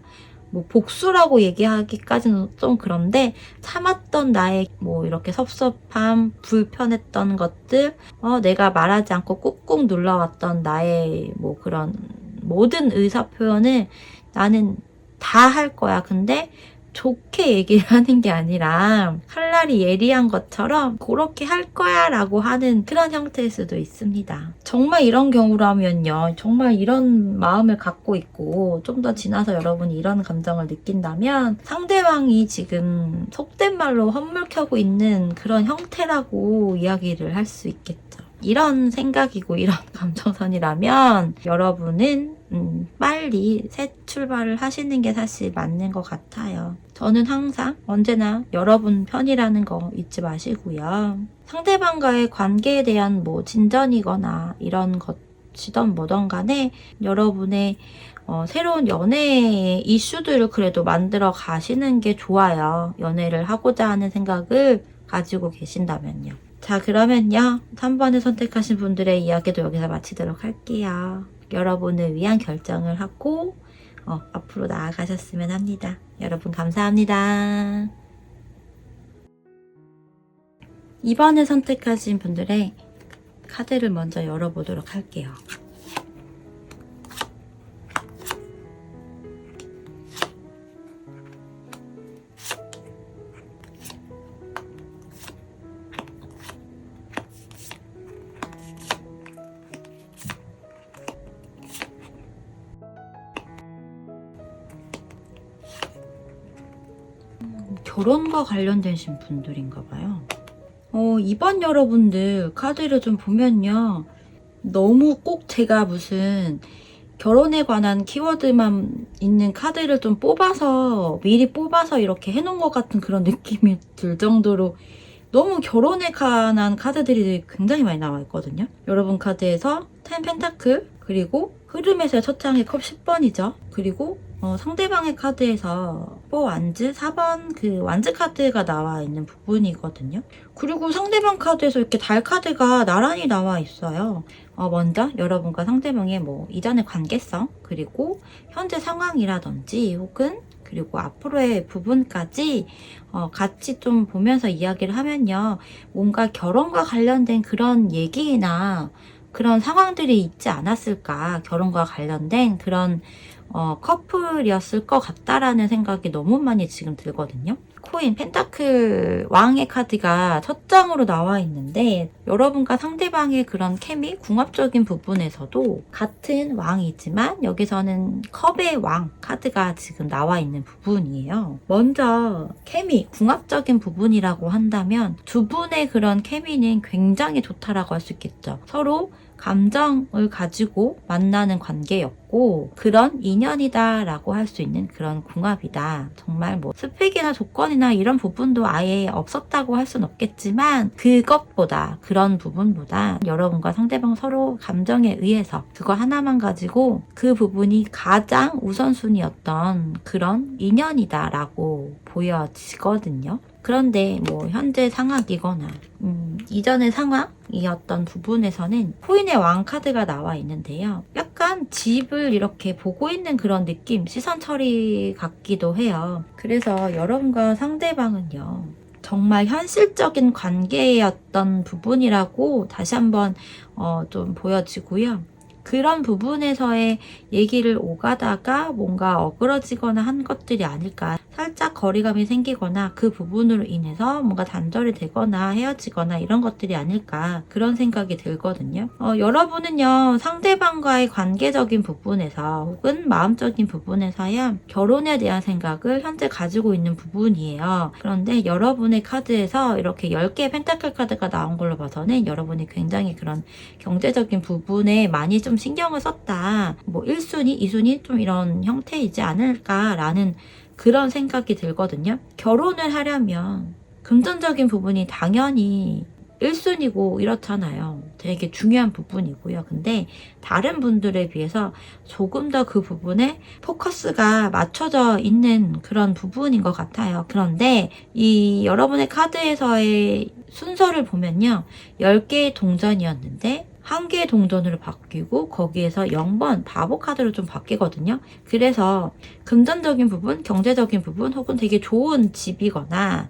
뭐 복수라고 얘기하기까지는 좀 그런데 참았던 나의 뭐 이렇게 섭섭함, 불편했던 것들, 내가 말하지 않고 꾹꾹 눌러왔던 나의 뭐 그런 모든 의사 표현을 나는 다 할 거야. 근데 좋게 얘기를 하는 게 아니라 칼날이 예리한 것처럼 그렇게 할 거야 라고 하는 그런 형태일 수도 있습니다. 정말 이런 경우라면요. 정말 이런 마음을 갖고 있고 좀 더 지나서 여러분이 이런 감정을 느낀다면 상대방이 지금 속된 말로 헛물켜고 있는 그런 형태라고 이야기를 할 수 있겠죠. 이런 생각이고 이런 감정선이라면 여러분은 빨리 새 출발을 하시는 게 사실 맞는 것 같아요. 저는 항상 언제나 여러분 편이라는 거 잊지 마시고요. 상대방과의 관계에 대한 뭐 진전이거나 이런 것이든 뭐든 간에 여러분의 새로운 연애의 이슈들을 그래도 만들어 가시는 게 좋아요. 연애를 하고자 하는 생각을 가지고 계신다면요. 자, 그러면요. 3번을 선택하신 분들의 이야기도 여기서 마치도록 할게요. 여러분을 위한 결정을 하고 앞으로 나아가셨으면 합니다. 여러분 감사합니다. 2번을 선택하신 분들의 카드를 먼저 열어보도록 할게요. 결혼과 관련되신 분들인가 봐요. 이번 여러분들 카드를 좀 보면요. 너무 꼭 제가 무슨 결혼에 관한 키워드만 있는 카드를 좀 뽑아서 미리 뽑아서 이렇게 해놓은 것 같은 그런 느낌이 들 정도로 너무 결혼에 관한 카드들이 굉장히 많이 나와 있거든요. 여러분 카드에서 10 펜타클, 그리고 흐름에서의 첫 장의 컵 10번이죠. 그리고 상대방의 카드에서 4 완즈 4번 그 완즈 카드가 나와 있는 부분이거든요. 그리고 상대방 카드에서 이렇게 달 카드가 나란히 나와 있어요. 먼저 여러분과 상대방의 뭐 이전의 관계성, 그리고 현재 상황이라든지 혹은 그리고 앞으로의 부분까지 같이 좀 보면서 이야기를 하면요. 뭔가 결혼과 관련된 그런 얘기나 그런 상황들이 있지 않았을까. 결혼과 관련된 그런 커플이었을 것 같다라는 생각이 너무 많이 지금 들거든요. 코인 펜타클 왕의 카드가 첫 장으로 나와 있는데 여러분과 상대방의 그런 케미, 궁합적인 부분에서도 같은 왕이지만 여기서는 컵의 왕 카드가 지금 나와 있는 부분이에요. 먼저 케미, 궁합적인 부분이라고 한다면 두 분의 그런 케미는 굉장히 좋다라고 할 수 있겠죠. 서로 감정을 가지고 만나는 관계였고 그런 인연이다라고 할 수 있는 그런 궁합이다. 정말 뭐 스펙이나 조건이나 이런 부분도 아예 없었다고 할 순 없겠지만 그런 부분보다 여러분과 상대방 서로 감정에 의해서 그거 하나만 가지고 그 부분이 가장 우선순위였던 그런 인연이다라고 보여지거든요. 그런데 뭐 현재 상황이거나 이전의 상황이었던 부분에서는 코인의 왕 카드가 나와 있는데요. 약간 집을 이렇게 보고 있는 그런 느낌, 시선 처리 같기도 해요. 그래서 여러분과 상대방은요. 정말 현실적인 관계였던 부분이라고 다시 한번 좀 보여지고요. 그런 부분에서의 얘기를 오가다가 뭔가 어그러지거나 한 것들이 아닐까. 살짝 거리감이 생기거나 그 부분으로 인해서 뭔가 단절이 되거나 헤어지거나 이런 것들이 아닐까. 그런 생각이 들거든요. 여러분은요. 상대방과의 관계적인 부분에서 혹은 마음적인 부분에서야 결혼에 대한 생각을 현재 가지고 있는 부분이에요. 그런데 여러분의 카드에서 이렇게 10개의 펜타클 카드가 나온 걸로 봐서는 여러분이 굉장히 그런 경제적인 부분에 많이 좀 신경을 썼다. 뭐 1순위, 2순위 좀 이런 형태이지 않을까라는 그런 생각이 들거든요. 결혼을 하려면 금전적인 부분이 당연히 1순위고 이렇잖아요. 되게 중요한 부분이고요. 근데 다른 분들에 비해서 조금 더 그 부분에 포커스가 맞춰져 있는 그런 부분인 것 같아요. 그런데 이 여러분의 카드에서의 순서를 보면요. 10개의 동전이었는데 1개의 동전으로 바뀌고 거기에서 0번 바보 카드로 좀 바뀌거든요. 그래서 금전적인 부분, 경제적인 부분 혹은 되게 좋은 집이거나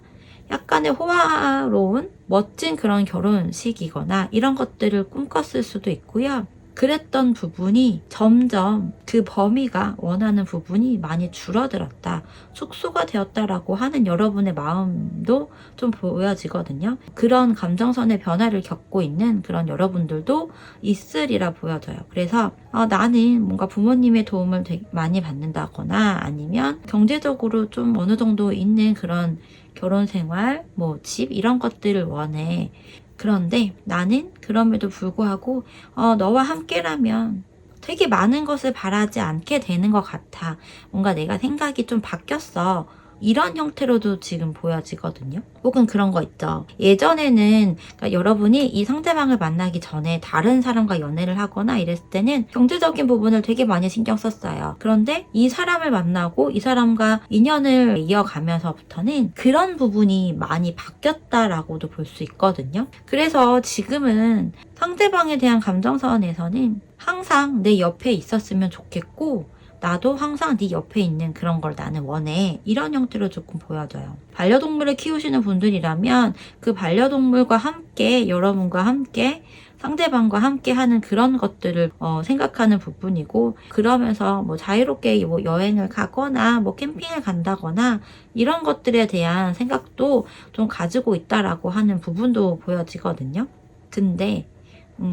약간의 호화로운 멋진 그런 결혼식이거나 이런 것들을 꿈꿨을 수도 있고요. 그랬던 부분이 점점 그 범위가 원하는 부분이 많이 줄어들었다. 축소가 되었다라고 하는 여러분의 마음도 좀 보여지거든요. 그런 감정선의 변화를 겪고 있는 그런 여러분들도 있으리라 보여져요. 그래서 나는 뭔가 부모님의 도움을 되게 많이 받는다거나 아니면 경제적으로 좀 어느 정도 있는 그런 결혼 생활, 뭐 집 이런 것들을 원해. 그런데 나는 그럼에도 불구하고 너와 함께라면 되게 많은 것을 바라지 않게 되는 것 같아. 뭔가 내가 생각이 좀 바뀌었어. 이런 형태로도 지금 보여지거든요. 혹은 그런 거 있죠. 예전에는 그러니까 여러분이 이 상대방을 만나기 전에 다른 사람과 연애를 하거나 이랬을 때는 경제적인 부분을 되게 많이 신경 썼어요. 그런데 이 사람을 만나고 이 사람과 인연을 이어가면서부터는 그런 부분이 많이 바뀌었다라고도 볼 수 있거든요. 그래서 지금은 상대방에 대한 감정선에서는 항상 내 옆에 있었으면 좋겠고 나도 항상 네 옆에 있는 그런 걸 나는 원해. 이런 형태로 조금 보여져요. 반려동물을 키우시는 분들이라면 그 반려동물과 함께 여러분과 함께 상대방과 함께 하는 그런 것들을 생각하는 부분이고 그러면서 뭐 자유롭게 뭐 여행을 가거나 뭐 캠핑을 간다거나 이런 것들에 대한 생각도 좀 가지고 있다라고 하는 부분도 보여지거든요. 근데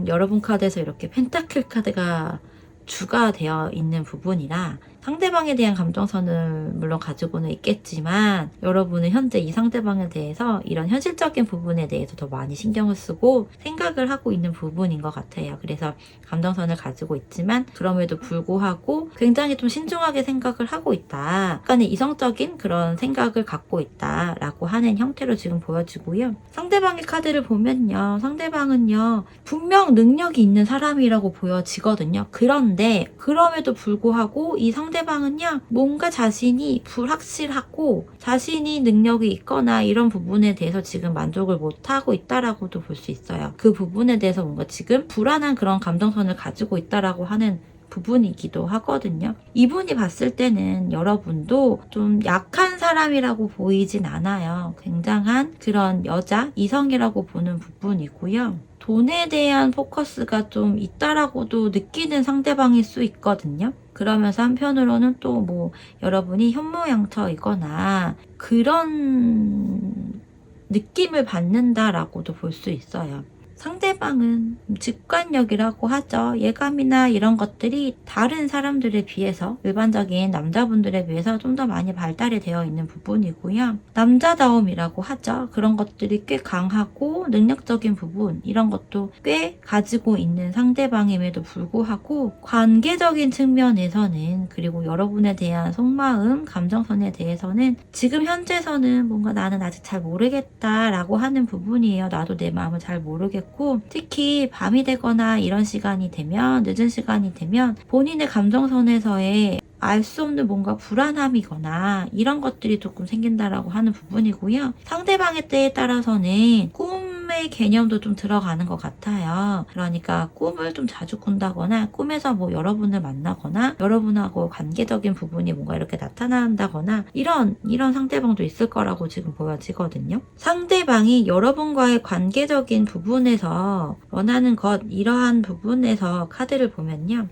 여러분 카드에서 이렇게 펜타클 카드가 주가 되어 있는 부분이라 상대방에 대한 감정선을 물론 가지고는 있겠지만 여러분은 현재 이 상대방에 대해서 이런 현실적인 부분에 대해서 더 많이 신경을 쓰고 생각을 하고 있는 부분인 것 같아요. 그래서 감정선을 가지고 있지만 그럼에도 불구하고 굉장히 좀 신중하게 생각을 하고 있다. 약간의 이성적인 그런 생각을 갖고 있다라고 하는 형태로 지금 보여지고요. 상대방의 카드를 보면요. 상대방은요. 분명 능력이 있는 사람이라고 보여지거든요. 그런데 그럼에도 불구하고 이 상대방은요. 뭔가 자신이 불확실하고 자신이 능력이 있거나 이런 부분에 대해서 지금 만족을 못하고 있다라고도 볼 수 있어요. 그 부분에 대해서 뭔가 지금 불안한 그런 감정선을 가지고 있다라고 하는 부분이기도 하거든요. 이분이 봤을 때는 여러분도 좀 약한 사람이라고 보이진 않아요. 굉장한 그런 여자, 이성이라고 보는 부분이고요. 돈에 대한 포커스가 좀 있다라고도 느끼는 상대방일 수 있거든요. 그러면서 한편으로는 또 뭐 여러분이 현모양처이거나 그런 느낌을 받는다라고도 볼 수 있어요. 상대방은 직관력이라고 하죠. 예감이나 이런 것들이 다른 사람들에 비해서 일반적인 남자분들에 비해서 좀 더 많이 발달이 되어 있는 부분이고요. 남자다움이라고 하죠. 그런 것들이 꽤 강하고 능력적인 부분 이런 것도 꽤 가지고 있는 상대방임에도 불구하고 관계적인 측면에서는 그리고 여러분에 대한 속마음, 감정선에 대해서는 지금 현재서는 뭔가 나는 아직 잘 모르겠다라고 하는 부분이에요. 나도 내 마음을 잘 모르겠고 특히 밤이 되거나 이런 시간이 되면 늦은 시간이 되면 본인의 감정선에서의 알 수 없는 뭔가 불안함이거나 이런 것들이 조금 생긴다라고 하는 부분이고요. 상대방의 때에 따라서는 꿈의 개념도 좀 들어가는 것 같아요. 그러니까 꿈을 좀 자주 꾼다거나 꿈에서 뭐 여러분을 만나거나 여러분하고 관계적인 부분이 뭔가 이렇게 나타난다거나 이런 상대방도 있을 거라고 지금 보여지거든요. 상대방이 여러분과의 관계적인 부분에서 원하는 것 이러한 부분에서 카드를 보면요.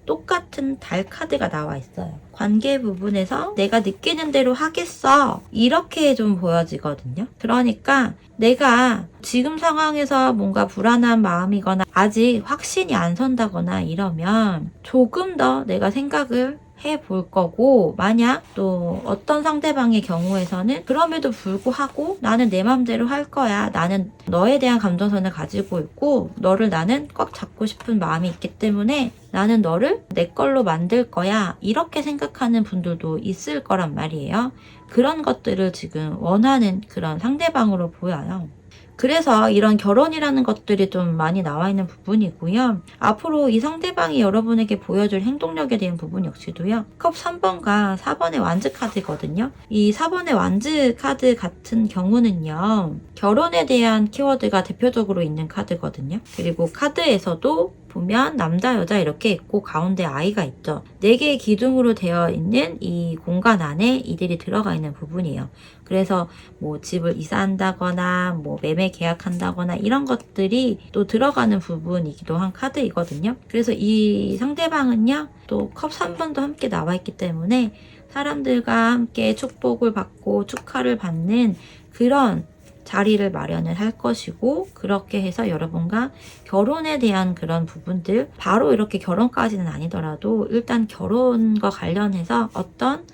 똑같은 달 카드가 나와 있어요. 관계 부분에서 내가 느끼는 대로 하겠어. 이렇게 좀 보여지거든요. 그러니까 내가 지금 상황에서 뭔가 불안한 마음이거나 아직 확신이 안 선다거나 이러면 조금 더 내가 생각을 해볼 거고 만약 또 어떤 상대방의 경우에서는 그럼에도 불구하고 나는 내 맘대로 할 거야. 나는 너에 대한 감정선을 가지고 있고 너를 나는 꽉 잡고 싶은 마음이 있기 때문에 나는 너를 내 걸로 만들 거야. 이렇게 생각하는 분들도 있을 거란 말이에요. 그런 것들을 지금 원하는 그런 상대방으로 보여요. 그래서 이런 결혼이라는 것들이 좀 많이 나와 있는 부분이고요. 앞으로 이 상대방이 여러분에게 보여줄 행동력에 대한 부분 역시도요. 컵 3번과 4번의 완즈 카드거든요. 이 4번의 완즈 카드 같은 경우는요. 결혼에 대한 키워드가 대표적으로 있는 카드거든요. 그리고 카드에서도 보면 남자, 여자 이렇게 있고 가운데 아이가 있죠. 4개의 기둥으로 되어 있는 이 공간 안에 이들이 들어가 있는 부분이에요. 그래서 뭐 집을 이사한다거나 뭐 매매 계약한다거나 이런 것들이 또 들어가는 부분이기도 한 카드이거든요. 그래서 이 상대방은요. 또 컵 3번도 함께 나와 있기 때문에 사람들과 함께 축복을 받고 축하를 받는 그런 자리를 마련을 할 것이고 그렇게 해서 여러분과 결혼에 대한 그런 부분들 바로 이렇게 결혼까지는 아니더라도 일단 결혼과 관련해서 어떤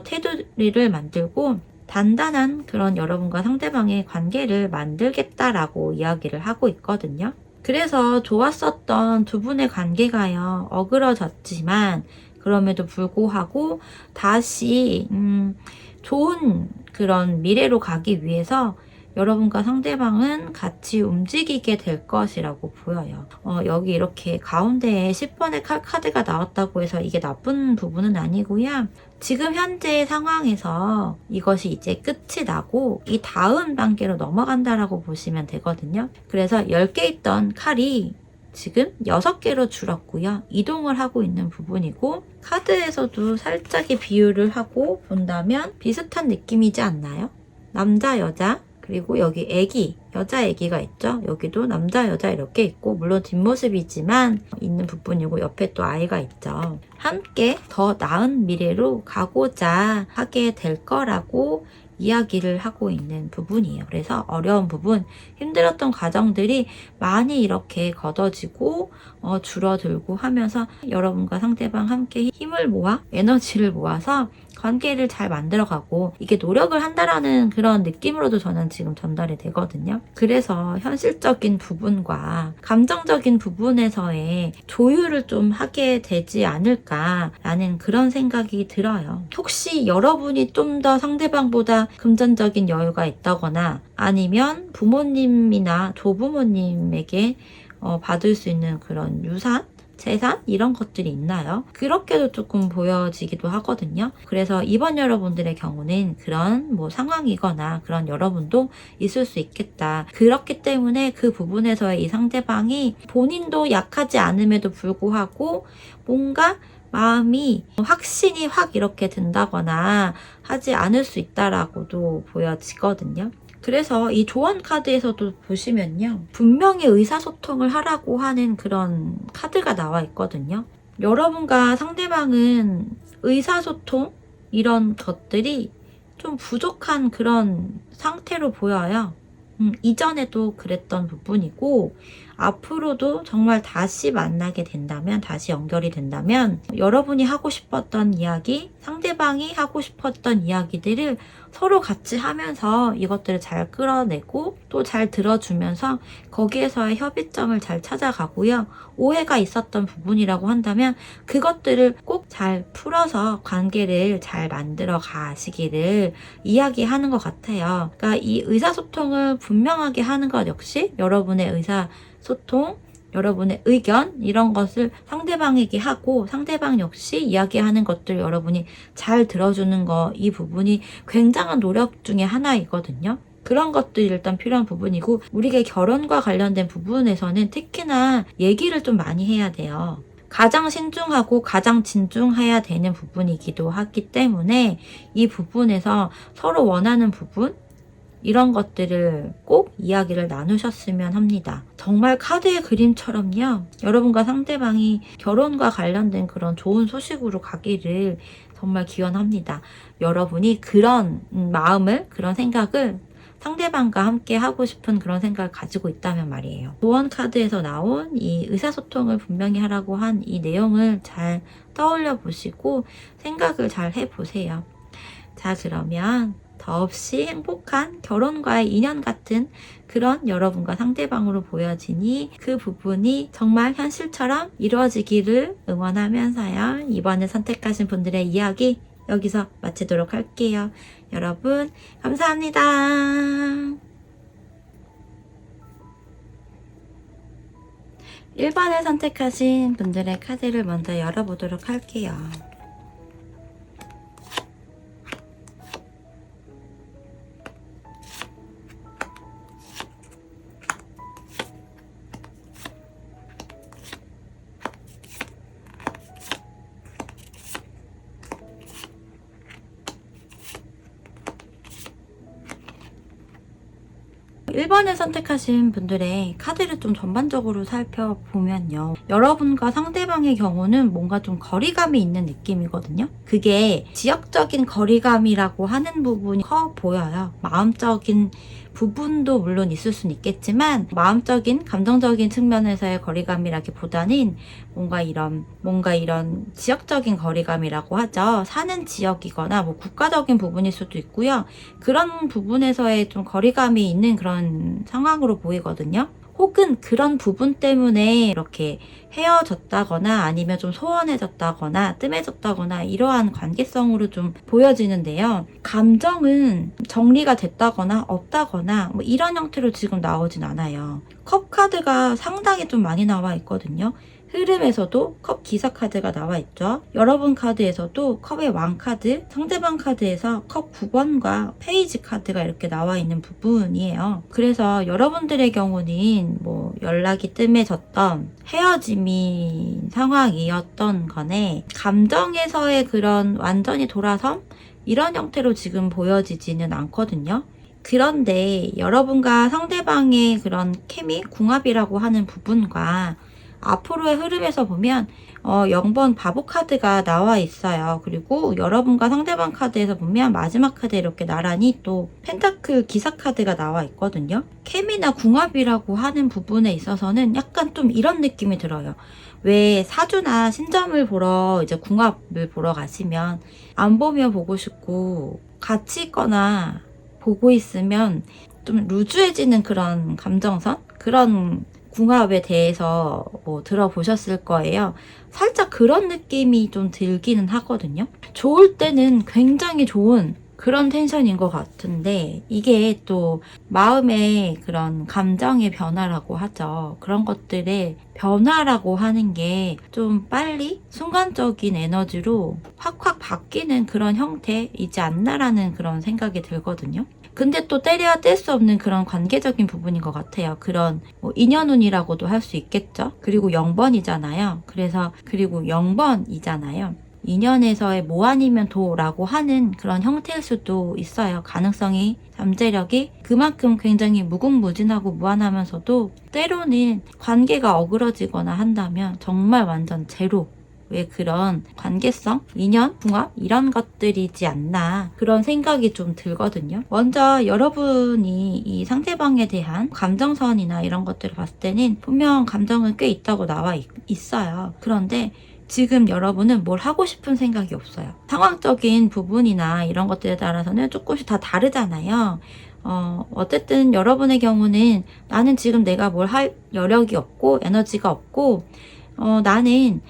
테두리를 만들고 단단한 그런 여러분과 상대방의 관계를 만들겠다라고 이야기를 하고 있거든요. 그래서 좋았었던 두 분의 관계가요. 어그러졌지만 그럼에도 불구하고 다시 좋은 그런 미래로 가기 위해서 여러분과 상대방은 같이 움직이게 될 것이라고 보여요. 여기 이렇게 가운데에 10번의 카드가 나왔다고 해서 이게 나쁜 부분은 아니고요. 지금 현재 상황에서 이것이 이제 끝이 나고 이 다음 단계로 넘어간다라고 보시면 되거든요. 그래서 10개 있던 칼이 지금 6개로 줄었고요. 이동을 하고 있는 부분이고 카드에서도 살짝의 비유를 하고 본다면 비슷한 느낌이지 않나요? 남자, 여자 그리고 여기 애기, 여자 애기가 있죠. 여기도 남자, 여자 이렇게 있고 물론 뒷모습이지만 있는 부분이고 옆에 또 아이가 있죠. 함께 더 나은 미래로 가고자 하게 될 거라고 이야기를 하고 있는 부분이에요. 그래서 어려운 부분, 힘들었던 과정들이 많이 이렇게 걷어지고 줄어들고 하면서 여러분과 상대방 함께 힘을 모아 에너지를 모아서 관계를 잘 만들어가고 이게 노력을 한다라는 그런 느낌으로도 저는 지금 전달이 되거든요. 그래서 현실적인 부분과 감정적인 부분에서의 조율을 좀 하게 되지 않을까라는 그런 생각이 들어요. 혹시 여러분이 좀 더 상대방보다 금전적인 여유가 있다거나 아니면 부모님이나 조부모님에게 받을 수 있는 그런 유산? 재산? 이런 것들이 있나요? 그렇게도 조금 보여지기도 하거든요. 그래서 이번 여러분들의 경우는 그런 상황이거나 그런 여러분도 있을 수 있겠다. 그렇기 때문에 그 부분에서의 이 상대방이 본인도 약하지 않음에도 불구하고 뭔가 마음이 확신이 확 이렇게 든다거나 하지 않을 수 있다라고도 보여지거든요. 그래서 이 조언 카드에서도 보시면요. 분명히 의사소통을 하라고 하는 그런 카드가 나와 있거든요. 여러분과 상대방은 의사소통 이런 것들이 좀 부족한 그런 상태로 보여요. 이전에도 그랬던 부분이고 앞으로도 정말 다시 만나게 된다면, 다시 연결이 된다면 여러분이 하고 싶었던 이야기, 상대방이 하고 싶었던 이야기들을 서로 같이 하면서 이것들을 잘 끌어내고 또 잘 들어주면서 거기에서의 협의점을 잘 찾아가고요. 오해가 있었던 부분이라고 한다면 그것들을 꼭 잘 풀어서 관계를 잘 만들어 가시기를 이야기하는 것 같아요. 그러니까 이 의사소통을 분명하게 하는 것 역시 여러분의 의사소통, 여러분의 의견 이런 것을 상대방에게 하고 상대방 역시 이야기하는 것들 여러분이 잘 들어주는 거, 이 부분이 굉장한 노력 중에 하나이거든요. 그런 것들이 일단 필요한 부분이고 우리의 결혼과 관련된 부분에서는 특히나 얘기를 좀 많이 해야 돼요. 가장 신중하고 가장 진중해야 되는 부분이기도 하기 때문에 이 부분에서 서로 원하는 부분 이런 것들을 꼭 이야기를 나누셨으면 합니다. 정말 카드의 그림처럼요. 여러분과 상대방이 결혼과 관련된 그런 좋은 소식으로 가기를 정말 기원합니다. 여러분이 그런 마음을, 그런 생각을 상대방과 함께 하고 싶은 그런 생각을 가지고 있다면 말이에요. 조언 카드에서 나온 이 의사소통을 분명히 하라고 한 이 내용을 잘 떠올려 보시고 생각을 잘 해보세요. 자, 그러면 더없이 행복한 결혼과의 인연 같은 그런 여러분과 상대방으로 보여지니 그 부분이 정말 현실처럼 이루어지기를 응원하면서요. 이번에 선택하신 분들의 이야기 여기서 마치도록 할게요. 여러분 감사합니다. 1번을 선택하신 분들의 카드를 먼저 열어보도록 할게요. 1번을 선택하신 분들의 카드를 좀 전반적으로 살펴보면요. 여러분과 상대방의 경우는 뭔가 좀 거리감이 있는 느낌이거든요. 그게 지역적인 거리감이라고 하는 부분이 커 보여요. 마음적인 부분도 물론 있을 수는 있겠지만 마음적인, 감정적인 측면에서의 거리감이라기보다는 뭔가 이런 지역적인 거리감이라고 하죠. 사는 지역이거나 국가적인 부분일 수도 있고요. 그런 부분에서의 좀 거리감이 있는 그런 상황으로 보이거든요. 혹은 그런 부분 때문에 이렇게 헤어졌다거나 아니면 좀 소원해졌다거나 뜸해졌다거나 이러한 관계성으로 좀 보여지는데요. 감정은 정리가 됐다거나 없다거나 이런 형태로 지금 나오진 않아요. 컵 카드가 상당히 좀 많이 나와 있거든요. 흐름에서도 컵 기사 카드가 나와 있죠. 여러분 카드에서도 컵의 왕 카드, 상대방 카드에서 컵 9번과 페이지 카드가 이렇게 나와 있는 부분이에요. 그래서 여러분들의 경우는 연락이 뜸해졌던 헤어짐이 상황이었던 거네. 감정에서의 그런 완전히 돌아섬? 이런 형태로 지금 보여지지는 않거든요. 그런데 여러분과 상대방의 그런 케미, 궁합이라고 하는 부분과 앞으로의 흐름에서 보면 0번 바보 카드가 나와 있어요. 그리고 여러분과 상대방 카드에서 보면 마지막 카드에 이렇게 나란히 또 펜타클 기사 카드가 나와 있거든요. 케미나 궁합이라고 하는 부분에 있어서는 약간 좀 이런 느낌이 들어요. 왜 사주나 신점을 보러 이제 궁합을 보러 가시면 안 보면 보고 싶고 같이 있거나 보고 있으면 좀 루즈해지는 그런 감정선? 그런 궁합에 대해서 뭐 들어보셨을 거예요. 살짝 그런 느낌이 좀 들기는 하거든요. 좋을 때는 굉장히 좋은 그런 텐션인 것 같은데 이게 또 마음의 그런 감정의 변화라고 하죠. 그런 것들의 변화라고 하는 게 좀 빨리 순간적인 에너지로 확확 바뀌는 그런 형태이지 않나라는 그런 생각이 들거든요. 근데 또 때려야 뗄 수 없는 그런 관계적인 부분인 것 같아요. 그런 뭐 인연운이라고도 할 수 있겠죠. 그리고 0번이잖아요. 그리고 0번이잖아요. 인연에서의 뭐 아니면 도라고 하는 그런 형태일 수도 있어요. 가능성이, 잠재력이 그만큼 굉장히 무궁무진하고 무한하면서도 때로는 관계가 어그러지거나 한다면 정말 완전 제로, 왜 그런 관계성, 인연, 궁합 이런 것들이지 않나 그런 생각이 좀 들거든요. 먼저 여러분이 이 상대방에 대한 감정선이나 이런 것들을 봤을 때는 분명 감정은 꽤 있다고 나와 있어요. 그런데 지금 여러분은 뭘 하고 싶은 생각이 없어요. 상황적인 부분이나 이런 것들에 따라서는 조금씩 다 다르잖아요. 어쨌든 여러분의 경우는 나는 지금 내가 뭘 할 여력이 없고 에너지가 없고 나는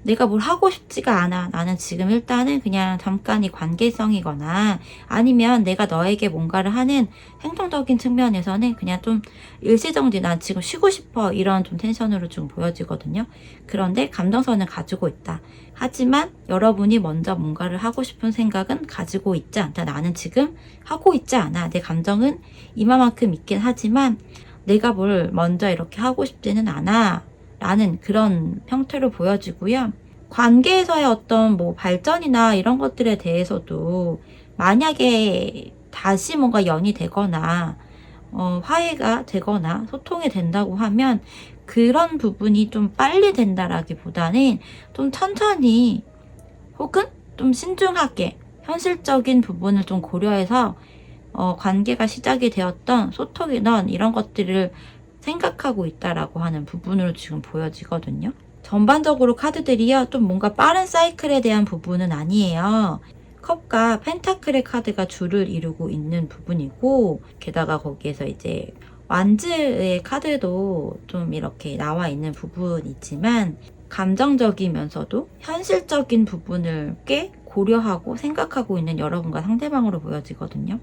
내가 뭘 하고 싶지가 않아. 나는 지금 일단은 그냥 잠깐의 관계성이거나 아니면 내가 너에게 뭔가를 하는 행동적인 측면에서는 그냥 좀 일시정지 난 지금 쉬고 싶어 이런 좀 텐션으로 좀 보여지거든요. 그런데 감정선을 가지고 있다. 하지만 여러분이 먼저 뭔가를 하고 싶은 생각은 가지고 있지 않다. 나는 지금 하고 있지 않아. 내 감정은 이만큼 있긴 하지만 내가 뭘 먼저 이렇게 하고 싶지는 않아. 라는 그런 형태로 보여지고요. 관계에서의 어떤 뭐 발전이나 이런 것들에 대해서도 만약에 다시 뭔가 연이 되거나 화해가 되거나 소통이 된다고 하면 그런 부분이 좀 빨리 된다라기보다는 좀 천천히 혹은 좀 신중하게 현실적인 부분을 좀 고려해서 관계가 시작이 되었던 소통이던 이런 것들을 생각하고 있다라고 하는 부분으로 지금 보여지거든요. 전반적으로 카드들이요, 좀 뭔가 빠른 사이클에 대한 부분은 아니에요. 컵과 펜타클의 카드가 줄을 이루고 있는 부분이고, 게다가 거기에서 이제 완즈의 카드도 좀 이렇게 나와 있는 부분이지만, 감정적이면서도 현실적인 부분을 꽤 고려하고 생각하고 있는 여러분과 상대방으로 보여지거든요.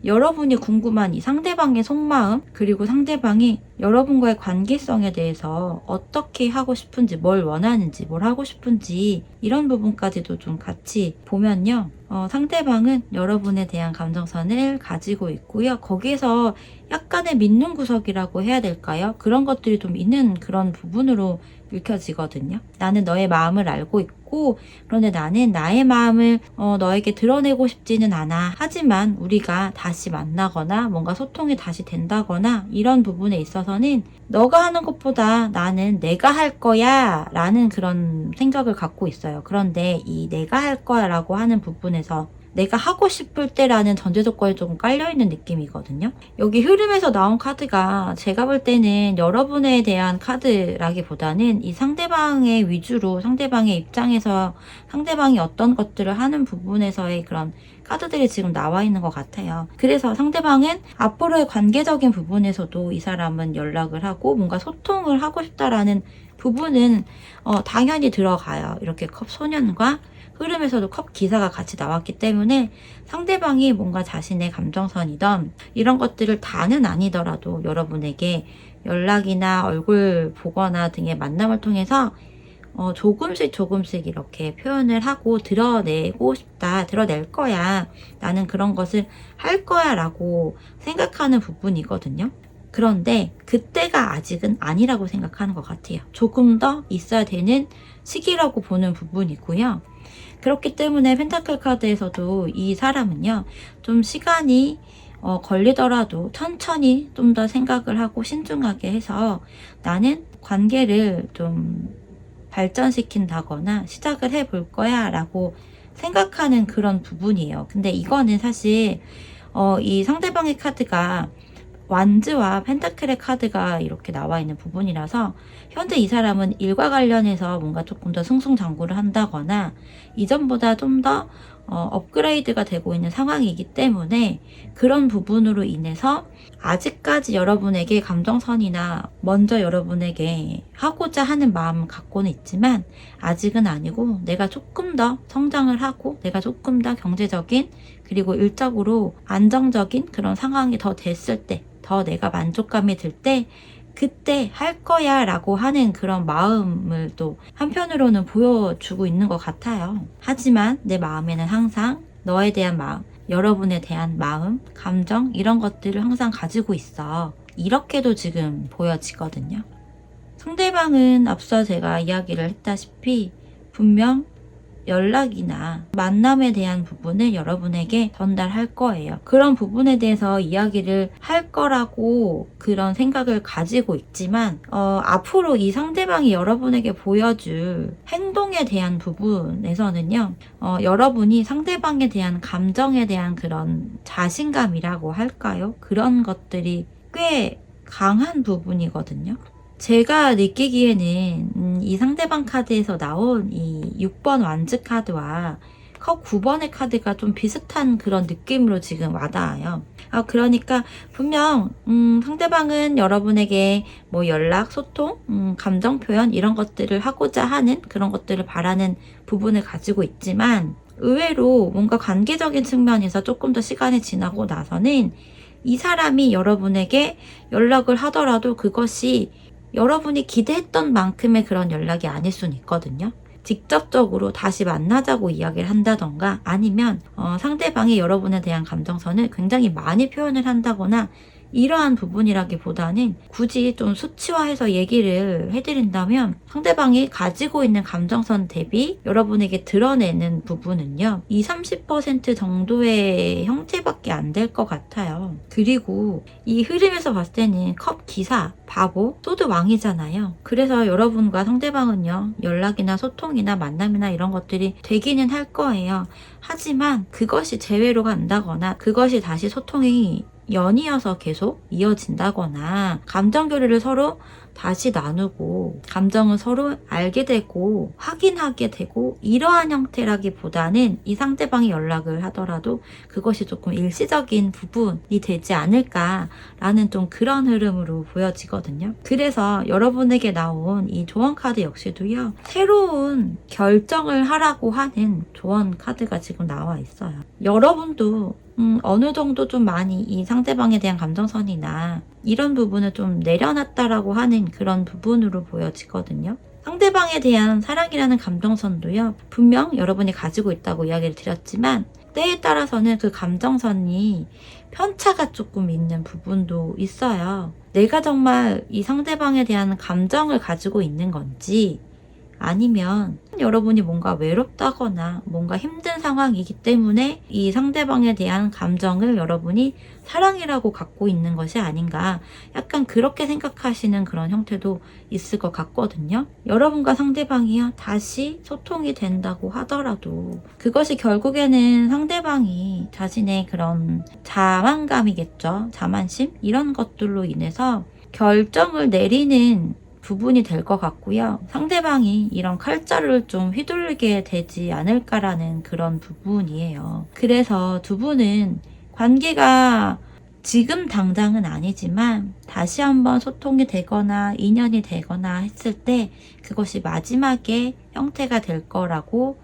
여러분이 궁금한 이 상대방의 속마음, 그리고 상대방이 여러분과의 관계성에 대해서 어떻게 하고 싶은지, 뭘 원하는지, 뭘 하고 싶은지 이런 부분까지도 좀 같이 보면요. 상대방은 여러분에 대한 감정선을 가지고 있고요. 거기에서 약간의 믿는 구석이라고 해야 될까요? 그런 것들이 좀 있는 그런 부분으로 읽혀지거든요. 나는 너의 마음을 알고 있고 그런데 나는 나의 마음을 너에게 드러내고 싶지는 않아. 하지만 우리가 다시 만나거나 뭔가 소통이 다시 된다거나 이런 부분에 있어서는 너가 하는 것보다 나는 내가 할 거야 라는 그런 생각을 갖고 있어요. 그런데 이 내가 할 거야 라고 하는 부분에서 내가 하고 싶을 때라는 전제 조건이 조금 깔려있는 느낌이거든요. 여기 흐름에서 나온 카드가 제가 볼 때는 여러분에 대한 카드라기보다는 이 상대방의 위주로 상대방의 입장에서 상대방이 어떤 것들을 하는 부분에서의 그런 카드들이 지금 나와 있는 것 같아요. 그래서 상대방은 앞으로의 관계적인 부분에서도 이 사람은 연락을 하고 뭔가 소통을 하고 싶다라는 부분은 당연히 들어가요. 이렇게 컵 소년과 흐름에서도 컵 기사가 같이 나왔기 때문에 상대방이 뭔가 자신의 감정선이던 이런 것들을 다는 아니더라도 여러분에게 연락이나 얼굴 보거나 등의 만남을 통해서 조금씩 이렇게 표현을 하고 드러내고 싶다, 드러낼 거야, 나는 그런 것을 할 거야 라고 생각하는 부분이거든요. 그런데 그때가 아직은 아니라고 생각하는 것 같아요. 조금 더 있어야 되는 시기라고 보는 부분이고요. 그렇기 때문에 펜타클 카드에서도 이 사람은요, 좀 시간이 걸리더라도 천천히 좀 더 생각을 하고 신중하게 해서 나는 관계를 좀 발전시킨다거나 시작을 해볼 거야 라고 생각하는 그런 부분이에요. 근데 이거는 사실 이 상대방의 카드가 완즈와 펜타클의 카드가 이렇게 나와 있는 부분이라서 현재 이 사람은 일과 관련해서 뭔가 조금 더 승승장구를 한다거나 이전보다 좀 더 업그레이드가 되고 있는 상황이기 때문에 그런 부분으로 인해서 아직까지 여러분에게 감정선이나 먼저 여러분에게 하고자 하는 마음을 갖고는 있지만 아직은 아니고 내가 조금 더 성장을 하고 내가 조금 더 경제적인 그리고 일적으로 안정적인 그런 상황이 더 됐을 때 더 내가 만족감이 들 때 그때 할 거야 라고 하는 그런 마음을 또 한편으로는 보여주고 있는 것 같아요. 하지만 내 마음에는 항상 너에 대한 마음, 여러분에 대한 마음, 감정 이런 것들을 항상 가지고 있어. 이렇게도 지금 보여지거든요. 상대방은 앞서 제가 이야기를 했다시피 분명 연락이나 만남에 대한 부분을 여러분에게 전달할 거예요. 그런 부분에 대해서 이야기를 할 거라고 그런 생각을 가지고 있지만 앞으로 이 상대방이 여러분에게 보여줄 행동에 대한 부분에서는요. 여러분이 상대방에 대한 감정에 대한 그런 자신감이라고 할까요? 그런 것들이 꽤 강한 부분이거든요. 제가 느끼기에는 이 상대방 카드에서 나온 이 6번 완즈 카드와 컵 9번의 카드가 좀 비슷한 그런 느낌으로 지금 와닿아요. 그러니까 분명 상대방은 여러분에게 뭐 연락, 소통, 감정 표현 이런 것들을 하고자 하는 그런 것들을 바라는 부분을 가지고 있지만 의외로 뭔가 관계적인 측면에서 조금 더 시간이 지나고 나서는 이 사람이 여러분에게 연락을 하더라도 그것이 여러분이 기대했던 만큼의 그런 연락이 아닐 수는 있거든요. 직접적으로 다시 만나자고 이야기를 한다던가 아니면 상대방이 여러분에 대한 감정선을 굉장히 많이 표현을 한다거나 이러한 부분이라기보다는 굳이 좀 수치화해서 얘기를 해드린다면 상대방이 가지고 있는 감정선 대비 여러분에게 드러내는 부분은요 20-30% 정도의 형태밖에 안 될 것 같아요. 그리고 이 흐름에서 봤을 때는 컵 기사, 바보, 소드 왕이잖아요. 그래서 여러분과 상대방은요 연락이나 소통이나 만남이나 이런 것들이 되기는 할 거예요. 하지만 그것이 재회로 간다거나 그것이 다시 소통이 연이어서 계속 이어진다거나 감정 교류를 서로 다시 나누고 감정을 서로 알게 되고 확인하게 되고 이러한 형태라기보다는 이 상대방이 연락을 하더라도 그것이 조금 일시적인 부분이 되지 않을까라는 좀 그런 흐름으로 보여지거든요. 그래서 여러분에게 나온 이 조언 카드 역시도요 새로운 결정을 하라고 하는 조언 카드가 지금 나와 있어요. 여러분도 어느 정도 좀 많이 이 상대방에 대한 감정선이나 이런 부분을 좀 내려놨다라고 하는 그런 부분으로 보여지거든요. 상대방에 대한 사랑이라는 감정선도요. 분명 여러분이 가지고 있다고 이야기를 드렸지만 때에 따라서는 그 감정선이 편차가 조금 있는 부분도 있어요. 내가 정말 이 상대방에 대한 감정을 가지고 있는 건지 아니면 여러분이 뭔가 외롭다거나 뭔가 힘든 상황이기 때문에 이 상대방에 대한 감정을 여러분이 사랑이라고 갖고 있는 것이 아닌가 약간 그렇게 생각하시는 그런 형태도 있을 것 같거든요. 여러분과 상대방이요 다시 소통이 된다고 하더라도 그것이 결국에는 상대방이 자신의 그런 자만감이겠죠. 자만심 이런 것들로 인해서 결정을 내리는 부분이 될 것 같고요. 상대방이 이런 칼자루를 좀 휘둘리게 되지 않을까라는 그런 부분이에요. 그래서 두 분은 관계가 지금 당장은 아니지만 다시 한번 소통이 되거나 인연이 되거나 했을 때 그것이 마지막의 형태가 될 거라고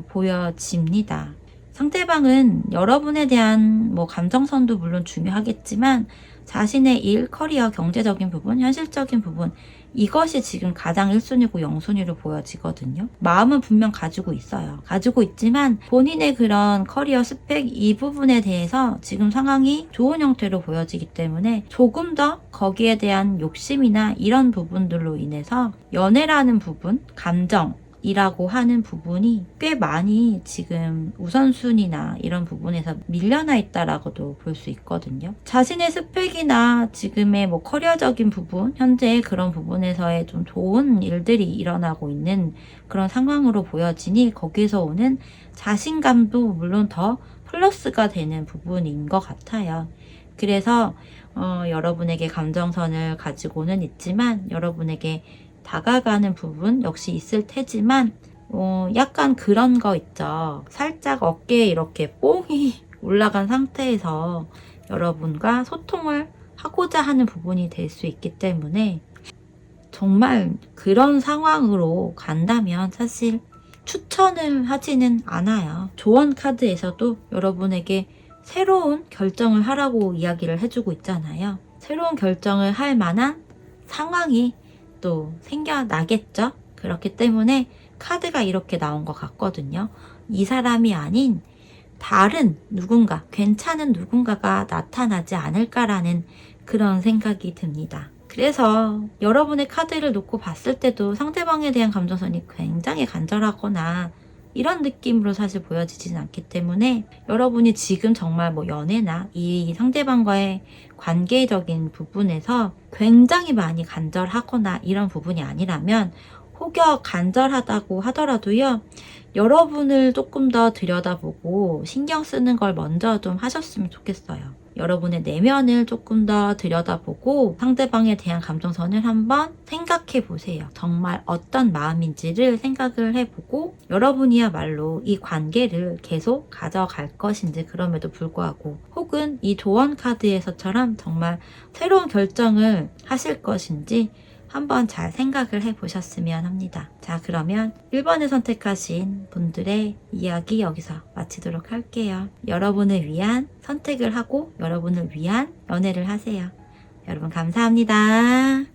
보여집니다. 상대방은 여러분에 대한 뭐 감정선도 물론 중요하겠지만 자신의 일, 커리어, 경제적인 부분, 현실적인 부분 이것이 지금 가장 1순위고 0순위로 보여지거든요. 마음은 분명 가지고 있어요. 가지고 있지만 본인의 그런 커리어 스펙 이 부분에 대해서 지금 상황이 좋은 형태로 보여지기 때문에 조금 더 거기에 대한 욕심이나 이런 부분들로 인해서 연애라는 부분, 감정 이라고 하는 부분이 꽤 많이 지금 우선순위나 이런 부분에서 밀려나 있다라고도 볼 수 있거든요. 자신의 스펙이나 지금의 뭐 커리어적인 부분, 현재 그런 부분에서의 좀 좋은 일들이 일어나고 있는 그런 상황으로 보여지니 거기에서 오는 자신감도 물론 더 플러스가 되는 부분인 것 같아요. 그래서 여러분에게 감정선을 가지고는 있지만 여러분에게 다가가는 부분 역시 있을 테지만 약간 그런 거 있죠. 살짝 어깨에 이렇게 뽕이 올라간 상태에서 여러분과 소통을 하고자 하는 부분이 될 수 있기 때문에 정말 그런 상황으로 간다면 사실 추천을 하지는 않아요. 조언 카드에서도 여러분에게 새로운 결정을 하라고 이야기를 해주고 있잖아요. 새로운 결정을 할 만한 상황이 또 생겨나겠죠. 그렇기 때문에 카드가 이렇게 나온 것 같거든요. 이 사람이 아닌 다른 누군가, 괜찮은 누군가가 나타나지 않을까라는 그런 생각이 듭니다. 그래서 여러분의 카드를 놓고 봤을 때도 상대방에 대한 감정선이 굉장히 간절하거나 이런 느낌으로 사실 보여지진 않기 때문에 여러분이 지금 정말 뭐 연애나 이 상대방과의 관계적인 부분에서 굉장히 많이 간절하거나 이런 부분이 아니라면 혹여 간절하다고 하더라도요, 여러분을 조금 더 들여다보고 신경 쓰는 걸 먼저 좀 하셨으면 좋겠어요. 여러분의 내면을 조금 더 들여다보고 상대방에 대한 감정선을 한번 생각해 보세요. 정말 어떤 마음인지를 생각을 해보고 여러분이야말로 이 관계를 계속 가져갈 것인지, 그럼에도 불구하고 혹은 이 조언 카드에서처럼 정말 새로운 결정을 하실 것인지 한번 잘 생각을 해보셨으면 합니다. 자, 그러면 1번을 선택하신 분들의 이야기 여기서 마치도록 할게요. 여러분을 위한 선택을 하고 여러분을 위한 연애를 하세요. 여러분 감사합니다.